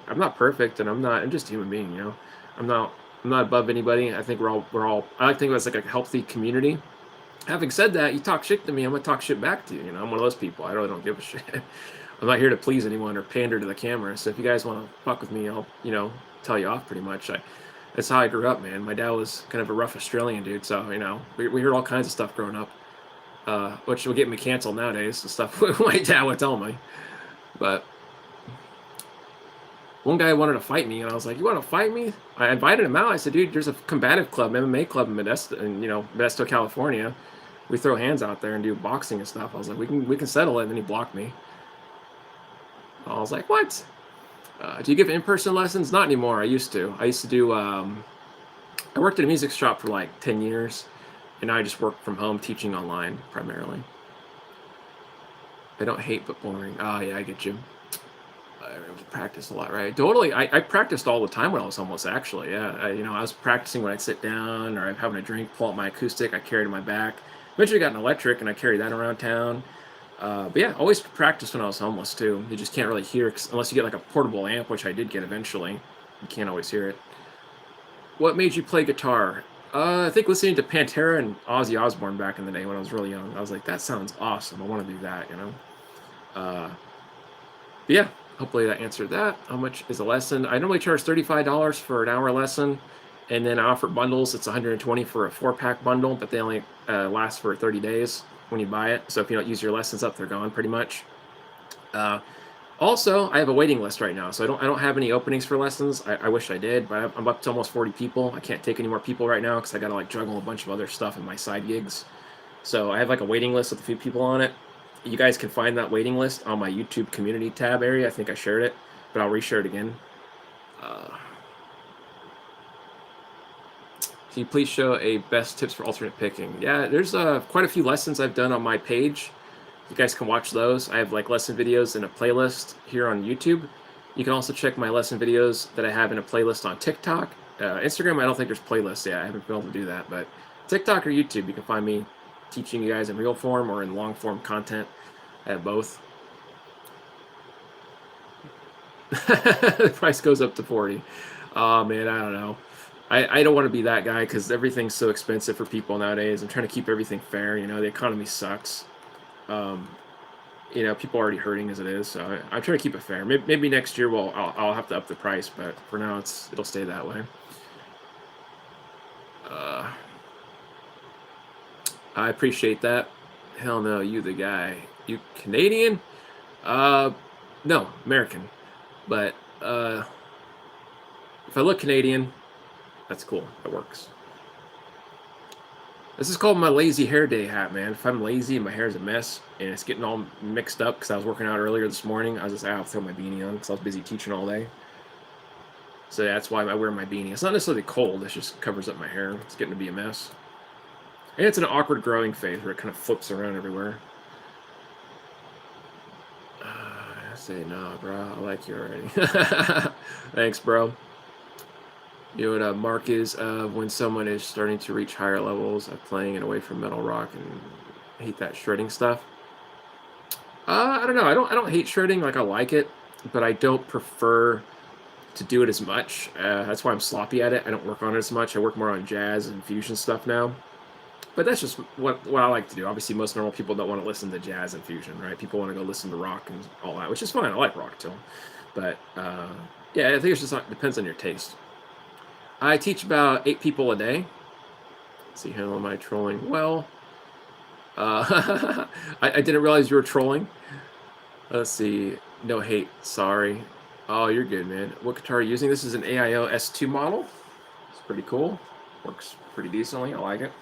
I'm not perfect, and I'm just a human being. I'm not above anybody. I think we're all. I like to think of it as like a healthy community. Having said that, you talk shit to me, I'm gonna talk shit back to you. I'm one of those people. I really don't give a shit. I'm not here to please anyone or pander to the camera. So if you guys want to fuck with me, I'll tell you off pretty much. That's how I grew up, man. My dad was kind of a rough Australian dude, so we heard all kinds of stuff growing up, which will get me canceled nowadays. The stuff my dad would tell me. But one guy wanted to fight me, and I was like, "You want to fight me?" I invited him out. I said, "Dude, there's a combative club, MMA club in Modesto, California. We throw hands out there and do boxing and stuff." I was like, "We can settle it." And then he blocked me. I was like, "What? Do you give in-person lessons?" Not anymore. I used to. I used to do I worked at a music shop for like 10 years, and now I just work from home teaching online primarily. I don't hate but boring. Oh, yeah, I get you. I practice a lot, right? Totally. I practiced all the time when I was homeless, actually. Yeah. I was practicing when I'd sit down or I'm having a drink, pull out my acoustic, I carried it in my back. Eventually got an electric and I carried that around town. But yeah, always practiced when I was homeless too. You just can't really hear unless you get like a portable amp, which I did get eventually. You can't always hear it. What made you play guitar? I think listening to Pantera and Ozzy Osbourne back in the day when I was really young. I was like, that sounds awesome. I want to do that, Uh, but yeah, hopefully that answered that. How much is a lesson? I normally charge $35 for an hour lesson, and then I offer bundles. It's $120 for a 4-pack bundle, but they only last for 30 days when you buy it. So if you don't use your lessons up, they're gone pretty much. Also, I have a waiting list right now, so I don't have any openings for lessons. I wish I did, but I'm up to almost 40 people. I can't take any more people right now because I got to like juggle a bunch of other stuff in my side gigs. So I have like a waiting list with a few people on it. You guys can find that waiting list on my YouTube community tab area. I think I shared it, but I'll reshare it again. Can you please show a best tips for alternate picking? Yeah, there's quite a few lessons I've done on my page. You guys can watch those. I have like lesson videos in a playlist here on YouTube. You can also check my lesson videos that I have in a playlist on TikTok. Instagram, I don't think there's playlists yet. I haven't been able to do that, but TikTok or YouTube, you can find me teaching you guys in real form or in long form content. I have both. The price goes up to 40. Oh man, I don't know. I don't want to be that guy because everything's so expensive for people nowadays. I'm trying to keep everything fair. The economy sucks. People are already hurting as it is, so I'm trying to keep it fair. Maybe next year I'll have to up the price, but for now it'll stay that way. I appreciate that. Hell no, you the guy. You Canadian? No, American. But if I look Canadian, that's cool. That works. This is called my lazy hair day hat, man. If I'm lazy and my hair's a mess and it's getting all mixed up because I was working out earlier this morning, I was just, I'll throw my beanie on because I was busy teaching all day. So that's why I wear my beanie. It's not necessarily cold. It just covers up my hair. It's getting to be a mess. And it's an awkward growing phase where it kind of flips around everywhere. I say, nah, bro. I like you already. Thanks, bro. You know what mark is when someone is starting to reach higher levels of playing and away from metal rock and hate that shredding stuff? I don't know. I don't hate shredding. Like, I like it, but I don't prefer to do it as much. That's why I'm sloppy at it. I don't work on it as much. I work more on jazz and fusion stuff now. But that's just what I like to do. Obviously, most normal people don't want to listen to jazz and fusion, right? People want to go listen to rock and all that, which is fine. I like rock too. But yeah, I think it just depends on your taste. I teach about 8 people a day. Let's see, how am I trolling? Well, I didn't realize you were trolling. Let's see. No hate. Sorry. Oh, you're good, man. What guitar are you using? This is an AIO S2 model. It's pretty cool. Works pretty decently. I like it.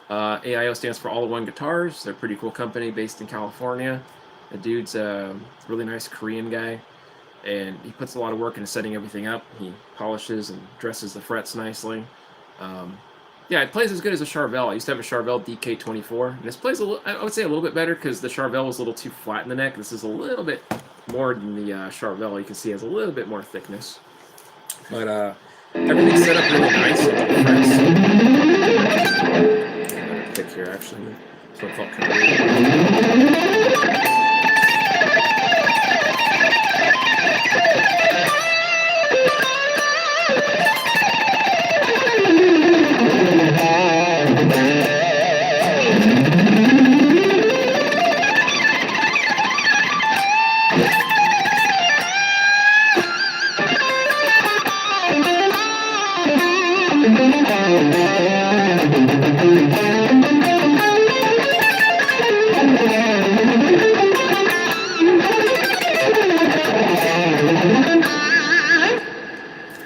AIO stands for All in One Guitars. They're a pretty cool company based in California. The dude's a really nice Korean guy, and he puts a lot of work into setting everything up. He polishes and dresses the frets nicely. Yeah, it plays as good as a Charvel. I used to have a Charvel DK24. And this plays I would say a little bit better because the Charvel was a little too flat in the neck. This is a little bit more than the Charvel. You can see it has a little bit more thickness. But everything's set up really nice. Pick here, actually. So it felt kind of weird.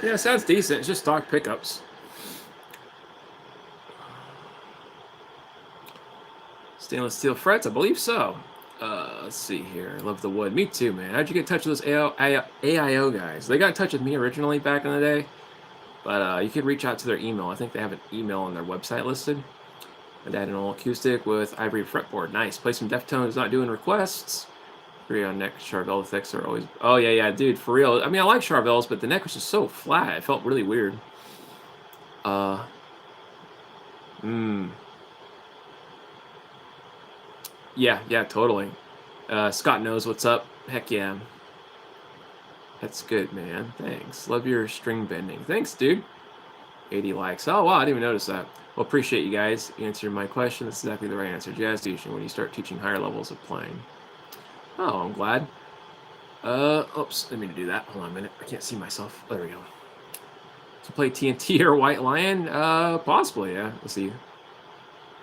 Yeah, sounds decent. It's just stock pickups. Stainless steel frets? I believe so. Let's see here. I love the wood. Me too, man. How'd you get in touch with those AIO guys? They got in touch with me originally back in the day. But you can reach out to their email. I think they have an email on their website listed. My dad an old acoustic with ivory fretboard. Nice. Play some Deftones, not doing requests. Agree on neck. Charvel effects are always. Oh yeah, dude, for real. I mean, I like Charvels, but the neck was just so flat. It felt really weird. Yeah, totally. Scott knows what's up. Heck yeah. That's good, man. Thanks. Love your string bending. Thanks, dude. 80 likes. Oh, wow, I didn't even notice that. Well, appreciate you guys answering my question. That's exactly the right answer. Jazz teaching when you start teaching higher levels of playing. Oh, I'm glad. Oops, didn't mean to do that. Hold on a minute. I can't see myself. There we go. To play TNT or White Lion? Possibly, yeah. Let's see.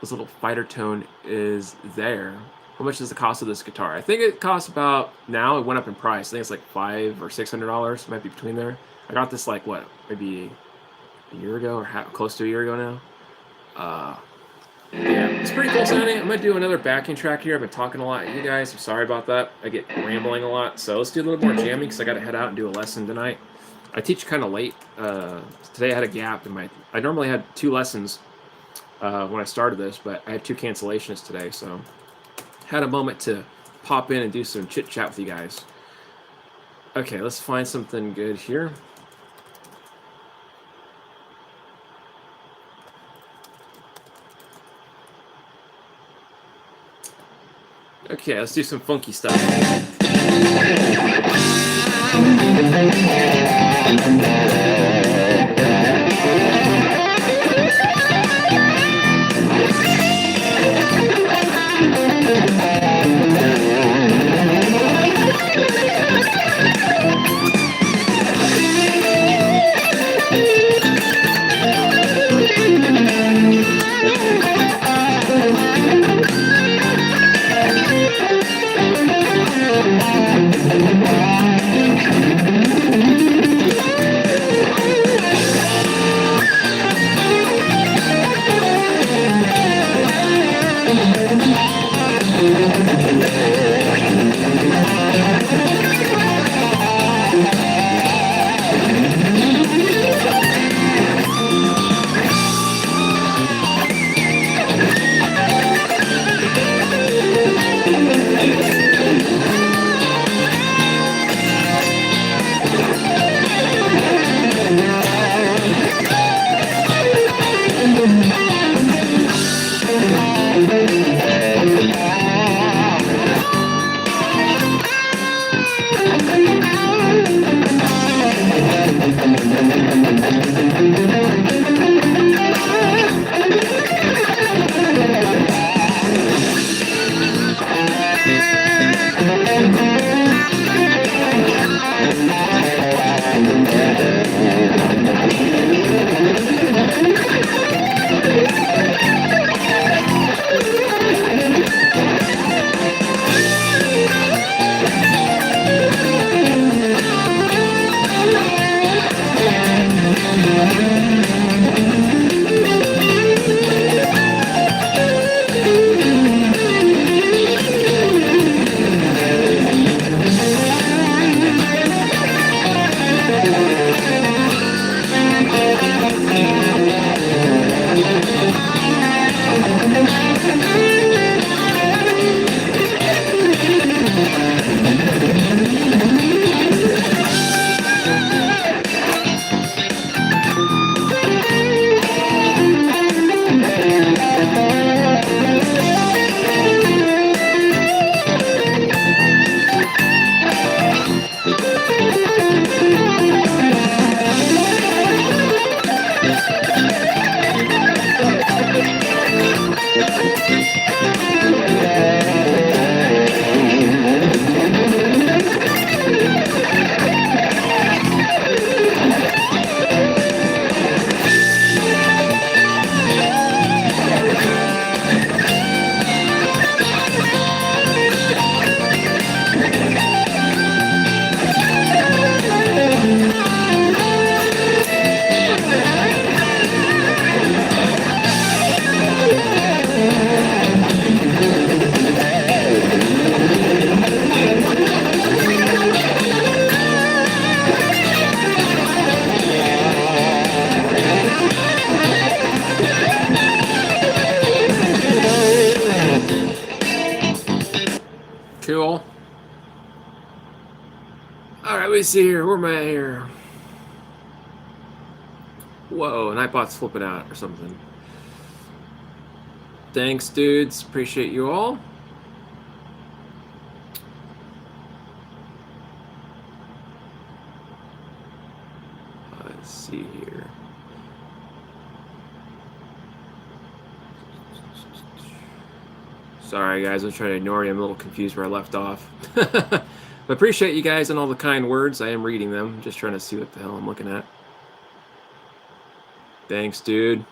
This little fighter tone is there. How much is the cost of this guitar? I think it costs about, now it went up in price. I think it's like $500 or $600. It might be between there. I got this like, what, maybe a year ago or close to a year ago now. Yeah, it's pretty cool sounding. I'm going to do another backing track here. I've been talking a lot. You guys, I'm sorry about that. I get rambling a lot. So let's do a little more jamming because I got to head out and do a lesson tonight. I teach kind of late. Today I had a gap in I normally had 2 lessons when I started this, but I had 2 cancellations today. So had a moment to pop in and do some chit chat with you guys. Okay, let's find something good here. Okay, let's do some funky stuff. me see here. Where am I here? Whoa, Nightbot's flipping out or something. Thanks, dudes. Appreciate you all. Let's see here. Sorry, guys. I'm trying to ignore you. I'm a little confused where I left off. But appreciate you guys and all the kind words. I am reading them. Just trying to see what the hell I'm looking at. Thanks, dude.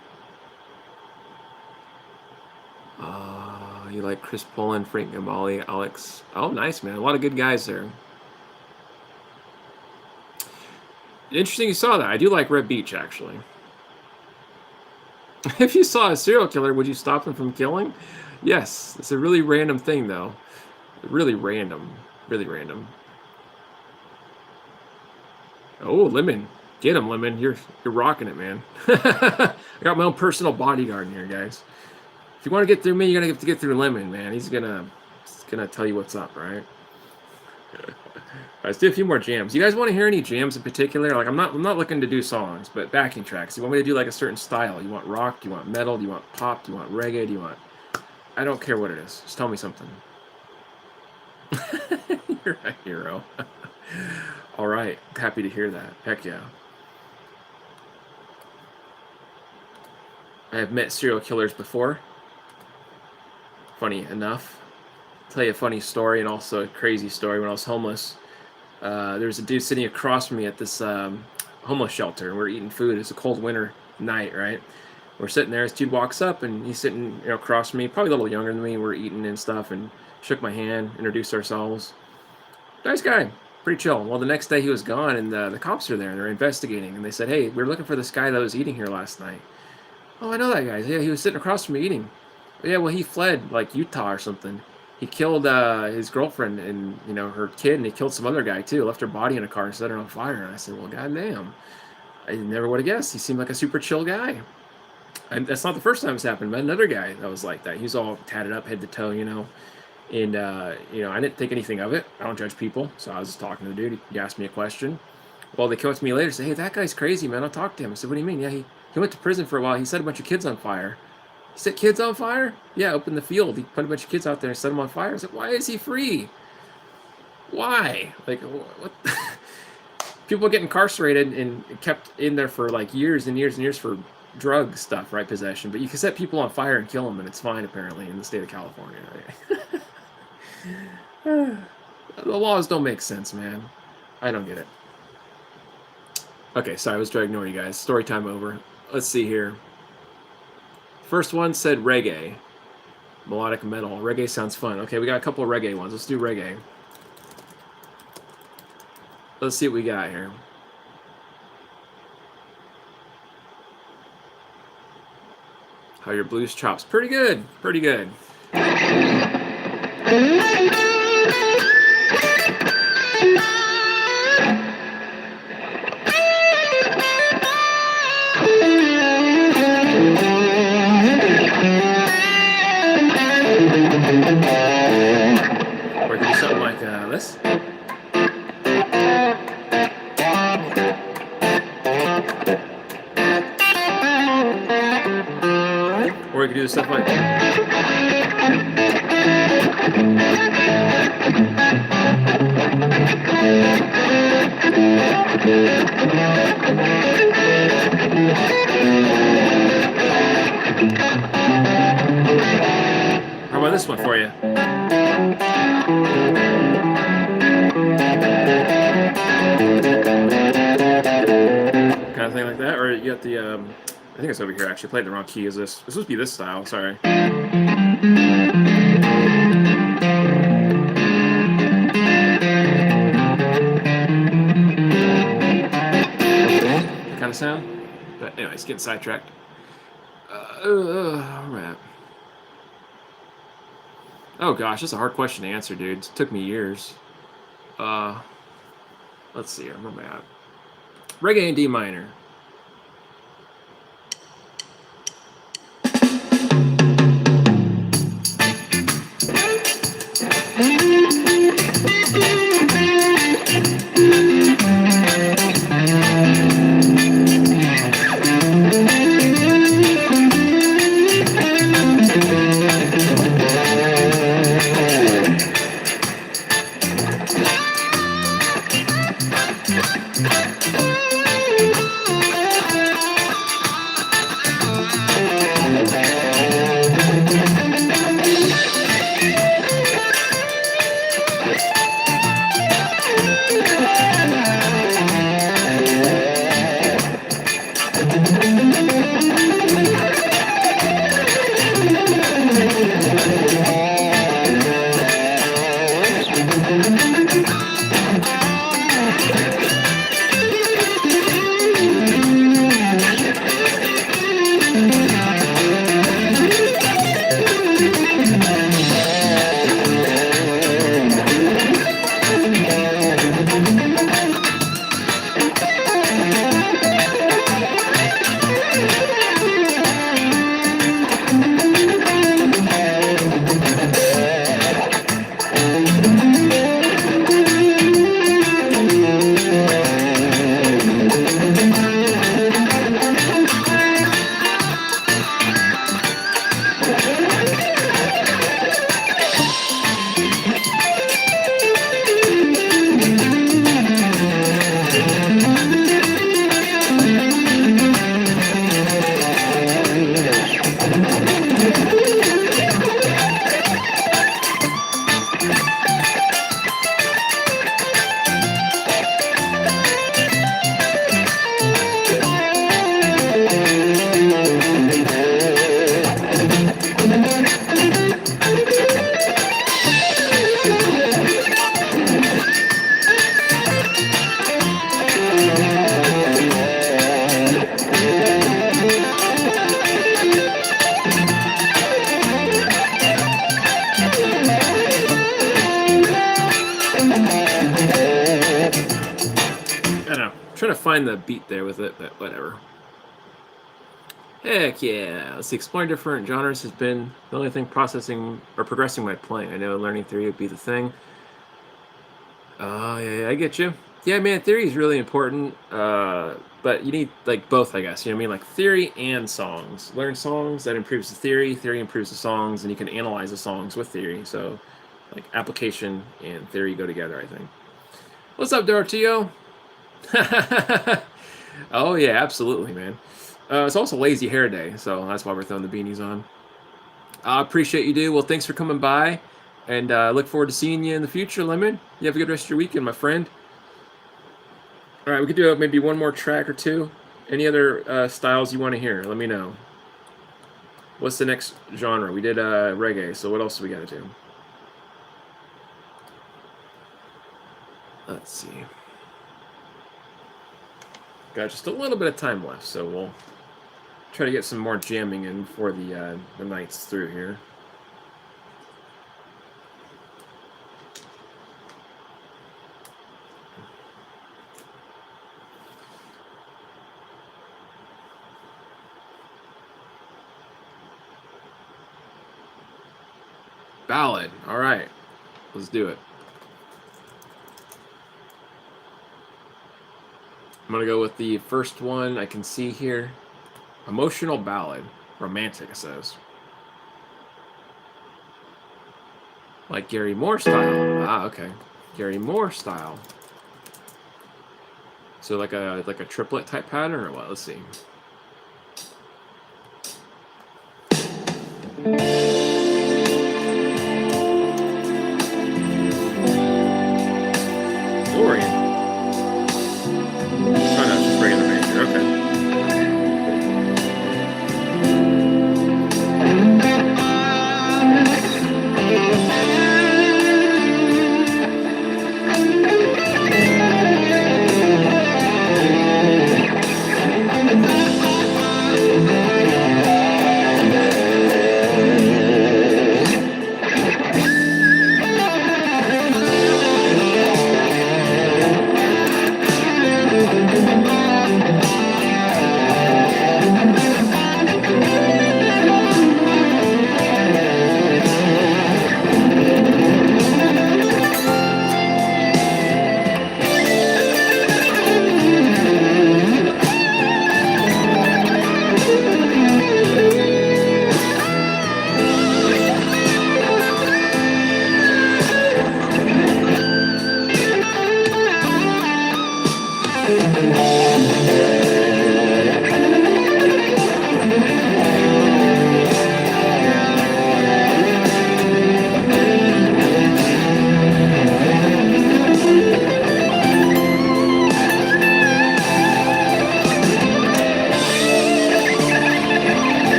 You like Chris Poland, Frank Gambale, Alex. Oh, nice, man. A lot of good guys there. Interesting you saw that. I do like Red Beach, actually. If you saw a serial killer, would you stop him from killing? Yes. It's a really random thing, though. Really random. Really random. Oh, Lemon. Get him, Lemon. You're rocking it, man. I got my own personal bodyguard in here, guys. If you want to get through me, you're gonna have to get through Lemon, man. He's gonna tell you what's up, right? All right, let's do a few more jams. You guys want to hear any jams in particular? Like I'm not looking to do songs, but backing tracks. You want me to do like a certain style? You want rock? Do you want metal? Do you want pop? Do you want reggae? Do you want? I don't care what it is. Just tell me something. You're a hero. All right, happy to hear that. Heck yeah. I have met serial killers before. Funny enough. I'll tell you a funny story and also a crazy story. When I was homeless, there was a dude sitting across from me at this homeless shelter, and we're eating food. It's a cold winter night, right? We're sitting there. This dude walks up, and he's sitting, across from me, probably a little younger than me. We're eating and stuff, and shook my hand, introduced ourselves. Nice guy, pretty chill. Well, the next day he was gone, and the cops are there, and they're investigating, and they said, "Hey, we're looking for this guy that was eating here last night." "Oh, I know that guy. Yeah, he was sitting across from me eating." "Yeah, well, he fled, like, Utah or something. He killed his girlfriend and, her kid, and he killed some other guy, too. Left her body in a car and set her on fire." And I said, "Well, goddamn. I never would have guessed. He seemed like a super chill guy." And that's not the first time it's happened. But another guy that was like that. He was all tatted up head to toe, And, I didn't think anything of it. I don't judge people. So I was just talking to the dude. He asked me a question. Well, they came up to me later and said, "Hey, that guy's crazy, man. I'll talk to him." I said, "What do you mean?" "Yeah, he went to prison for a while. He set a bunch of kids on fire." "He set kids on fire?" "Yeah, up in the field. He put a bunch of kids out there and set them on fire." I said, "Why is he free? Why? Like, what?" People get incarcerated and kept in there for like years and years and years for drug stuff, right? Possession. But you can set people on fire and kill them, and it's fine, apparently, in the state of California, right? The laws don't make sense, man. I don't get it. Okay, sorry, I was trying to ignore you guys. Story time over. Let's see here. First one said reggae. Melodic metal. Reggae sounds fun. Okay, we got a couple of reggae ones. Let's do reggae. Let's see what we got here. How your blues chops? Pretty good. Pretty good. Or it could be something like this. Or we could do stuff like How about this one for you? Kind of thing like that, or you got the I think it's over here. Actually, I played the wrong key. Is this? It's supposed to be this style. Sorry. That kind of sound. But anyways, getting sidetracked. Man. Oh gosh, that's a hard question to answer, dude. It took me years. Let's see. Where am I at? Reggae in D minor. trying to find the beat there with it, but whatever. Heck yeah. Let's see, exploring different genres has been the only thing processing or progressing my playing. I know learning theory would be the thing. Oh, yeah, I get you. Yeah, man, theory is really important. But you need like both, I guess. You know what I mean? Like theory and songs. Learn songs, that improves the theory. Theory improves the songs, and you can analyze the songs with theory. So, like application and theory go together, I think. What's up, Dortillo? Oh yeah, absolutely, man. It's also Lazy Hair Day, so that's why we're throwing the beanies on. I appreciate you, dude. Well, thanks for coming by, and look forward to seeing you in the future, Lemon. You have a good rest of your weekend, my friend. All right, we could do maybe one more track or two. Any other styles you want to hear? Let me know. What's the next genre? We did reggae, so what else do we got to do? Let's see. Got just a little bit of time left, so we'll try to get some more jamming in before the night's through here. Ballad. All right, let's do it. I'm gonna go with the first one I can see here. Emotional ballad. Romantic, it says. Like Gary Moore style. Ah, okay. Gary Moore style. So like a triplet type pattern or what? Let's see. Dorian. Oh no, it's just regular major. Okay.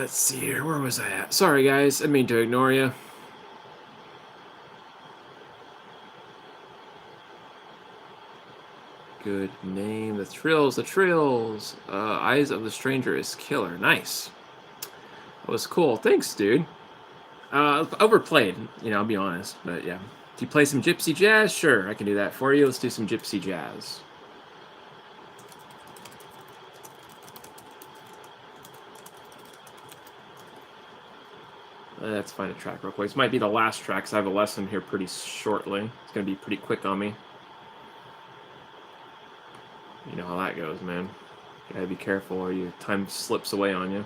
Let's see here. Where was I at? Sorry, guys. I mean to ignore you. Good name. The Trills. The Trills. Eyes of the Stranger is killer. Nice. That was cool. Thanks, dude. Overplayed, I'll be honest. But yeah. Do you play some Gypsy Jazz? Sure, I can do that for you. Let's do some Gypsy Jazz. Let's find a track real quick. This might be the last track because I have a lesson here pretty shortly. It's going to be pretty quick on me. You know how that goes, man. You gotta be careful or your time slips away on you.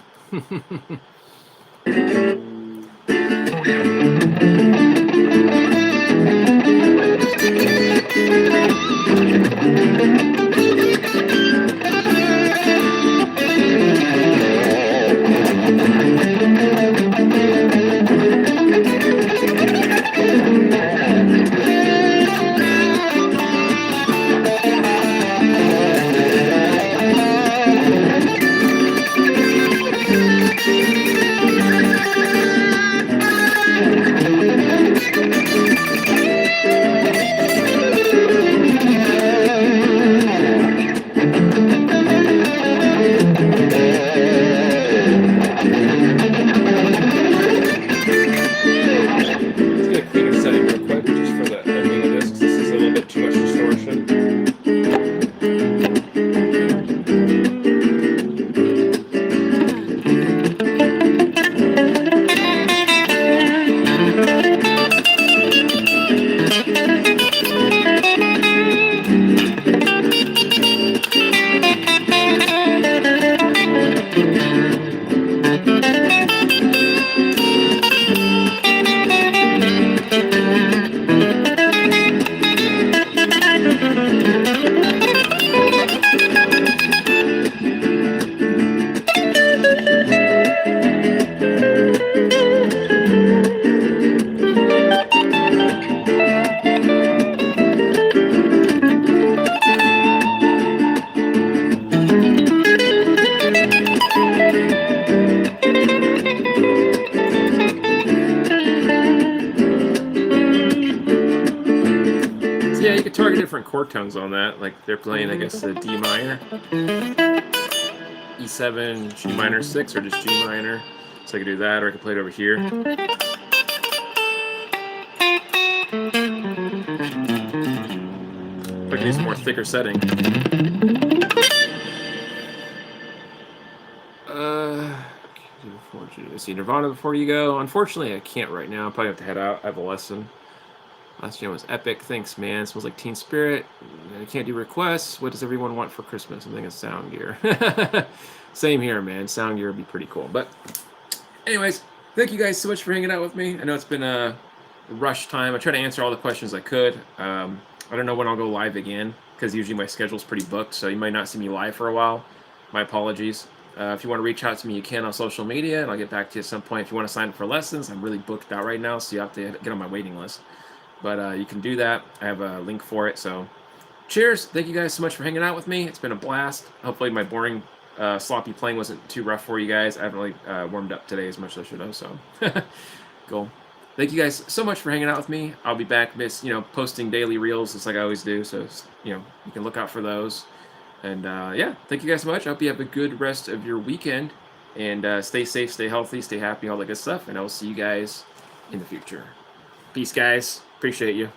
Chord tones on that, like they're playing, I guess, the D minor, E7, G minor 6, or just G minor. So I could do that, or I could play it over here. I could use a more thicker setting. See Nirvana before you go. Unfortunately, I can't right now. I probably have to head out. I have a lesson. Last jam was epic. Thanks, man. It smells like Teen Spirit. I can't do requests. What does everyone want for Christmas? I'm thinking sound gear. Same here, man. Sound gear would be pretty cool. But anyways, thank you guys so much for hanging out with me. I know it's been a rush time. I try to answer all the questions I could. I don't know when I'll go live again because usually my schedule's pretty booked, so you might not see me live for a while. My apologies. If you want to reach out to me, you can on social media, and I'll get back to you at some point. If you want to sign up for lessons, I'm really booked out right now, so you have to get on my waiting list. But you can do that. I have a link for it. So cheers. Thank you guys so much for hanging out with me. It's been a blast. Hopefully my boring, sloppy playing wasn't too rough for you guys. I haven't really warmed up today as much as I should have. So cool. Thank you guys so much for hanging out with me. I'll be back, posting daily reels just like I always do. So, you can look out for those. And yeah, thank you guys so much. I hope you have a good rest of your weekend. And stay safe, stay healthy, stay happy, all that good stuff. And I will see you guys in the future. Peace, guys. Appreciate you.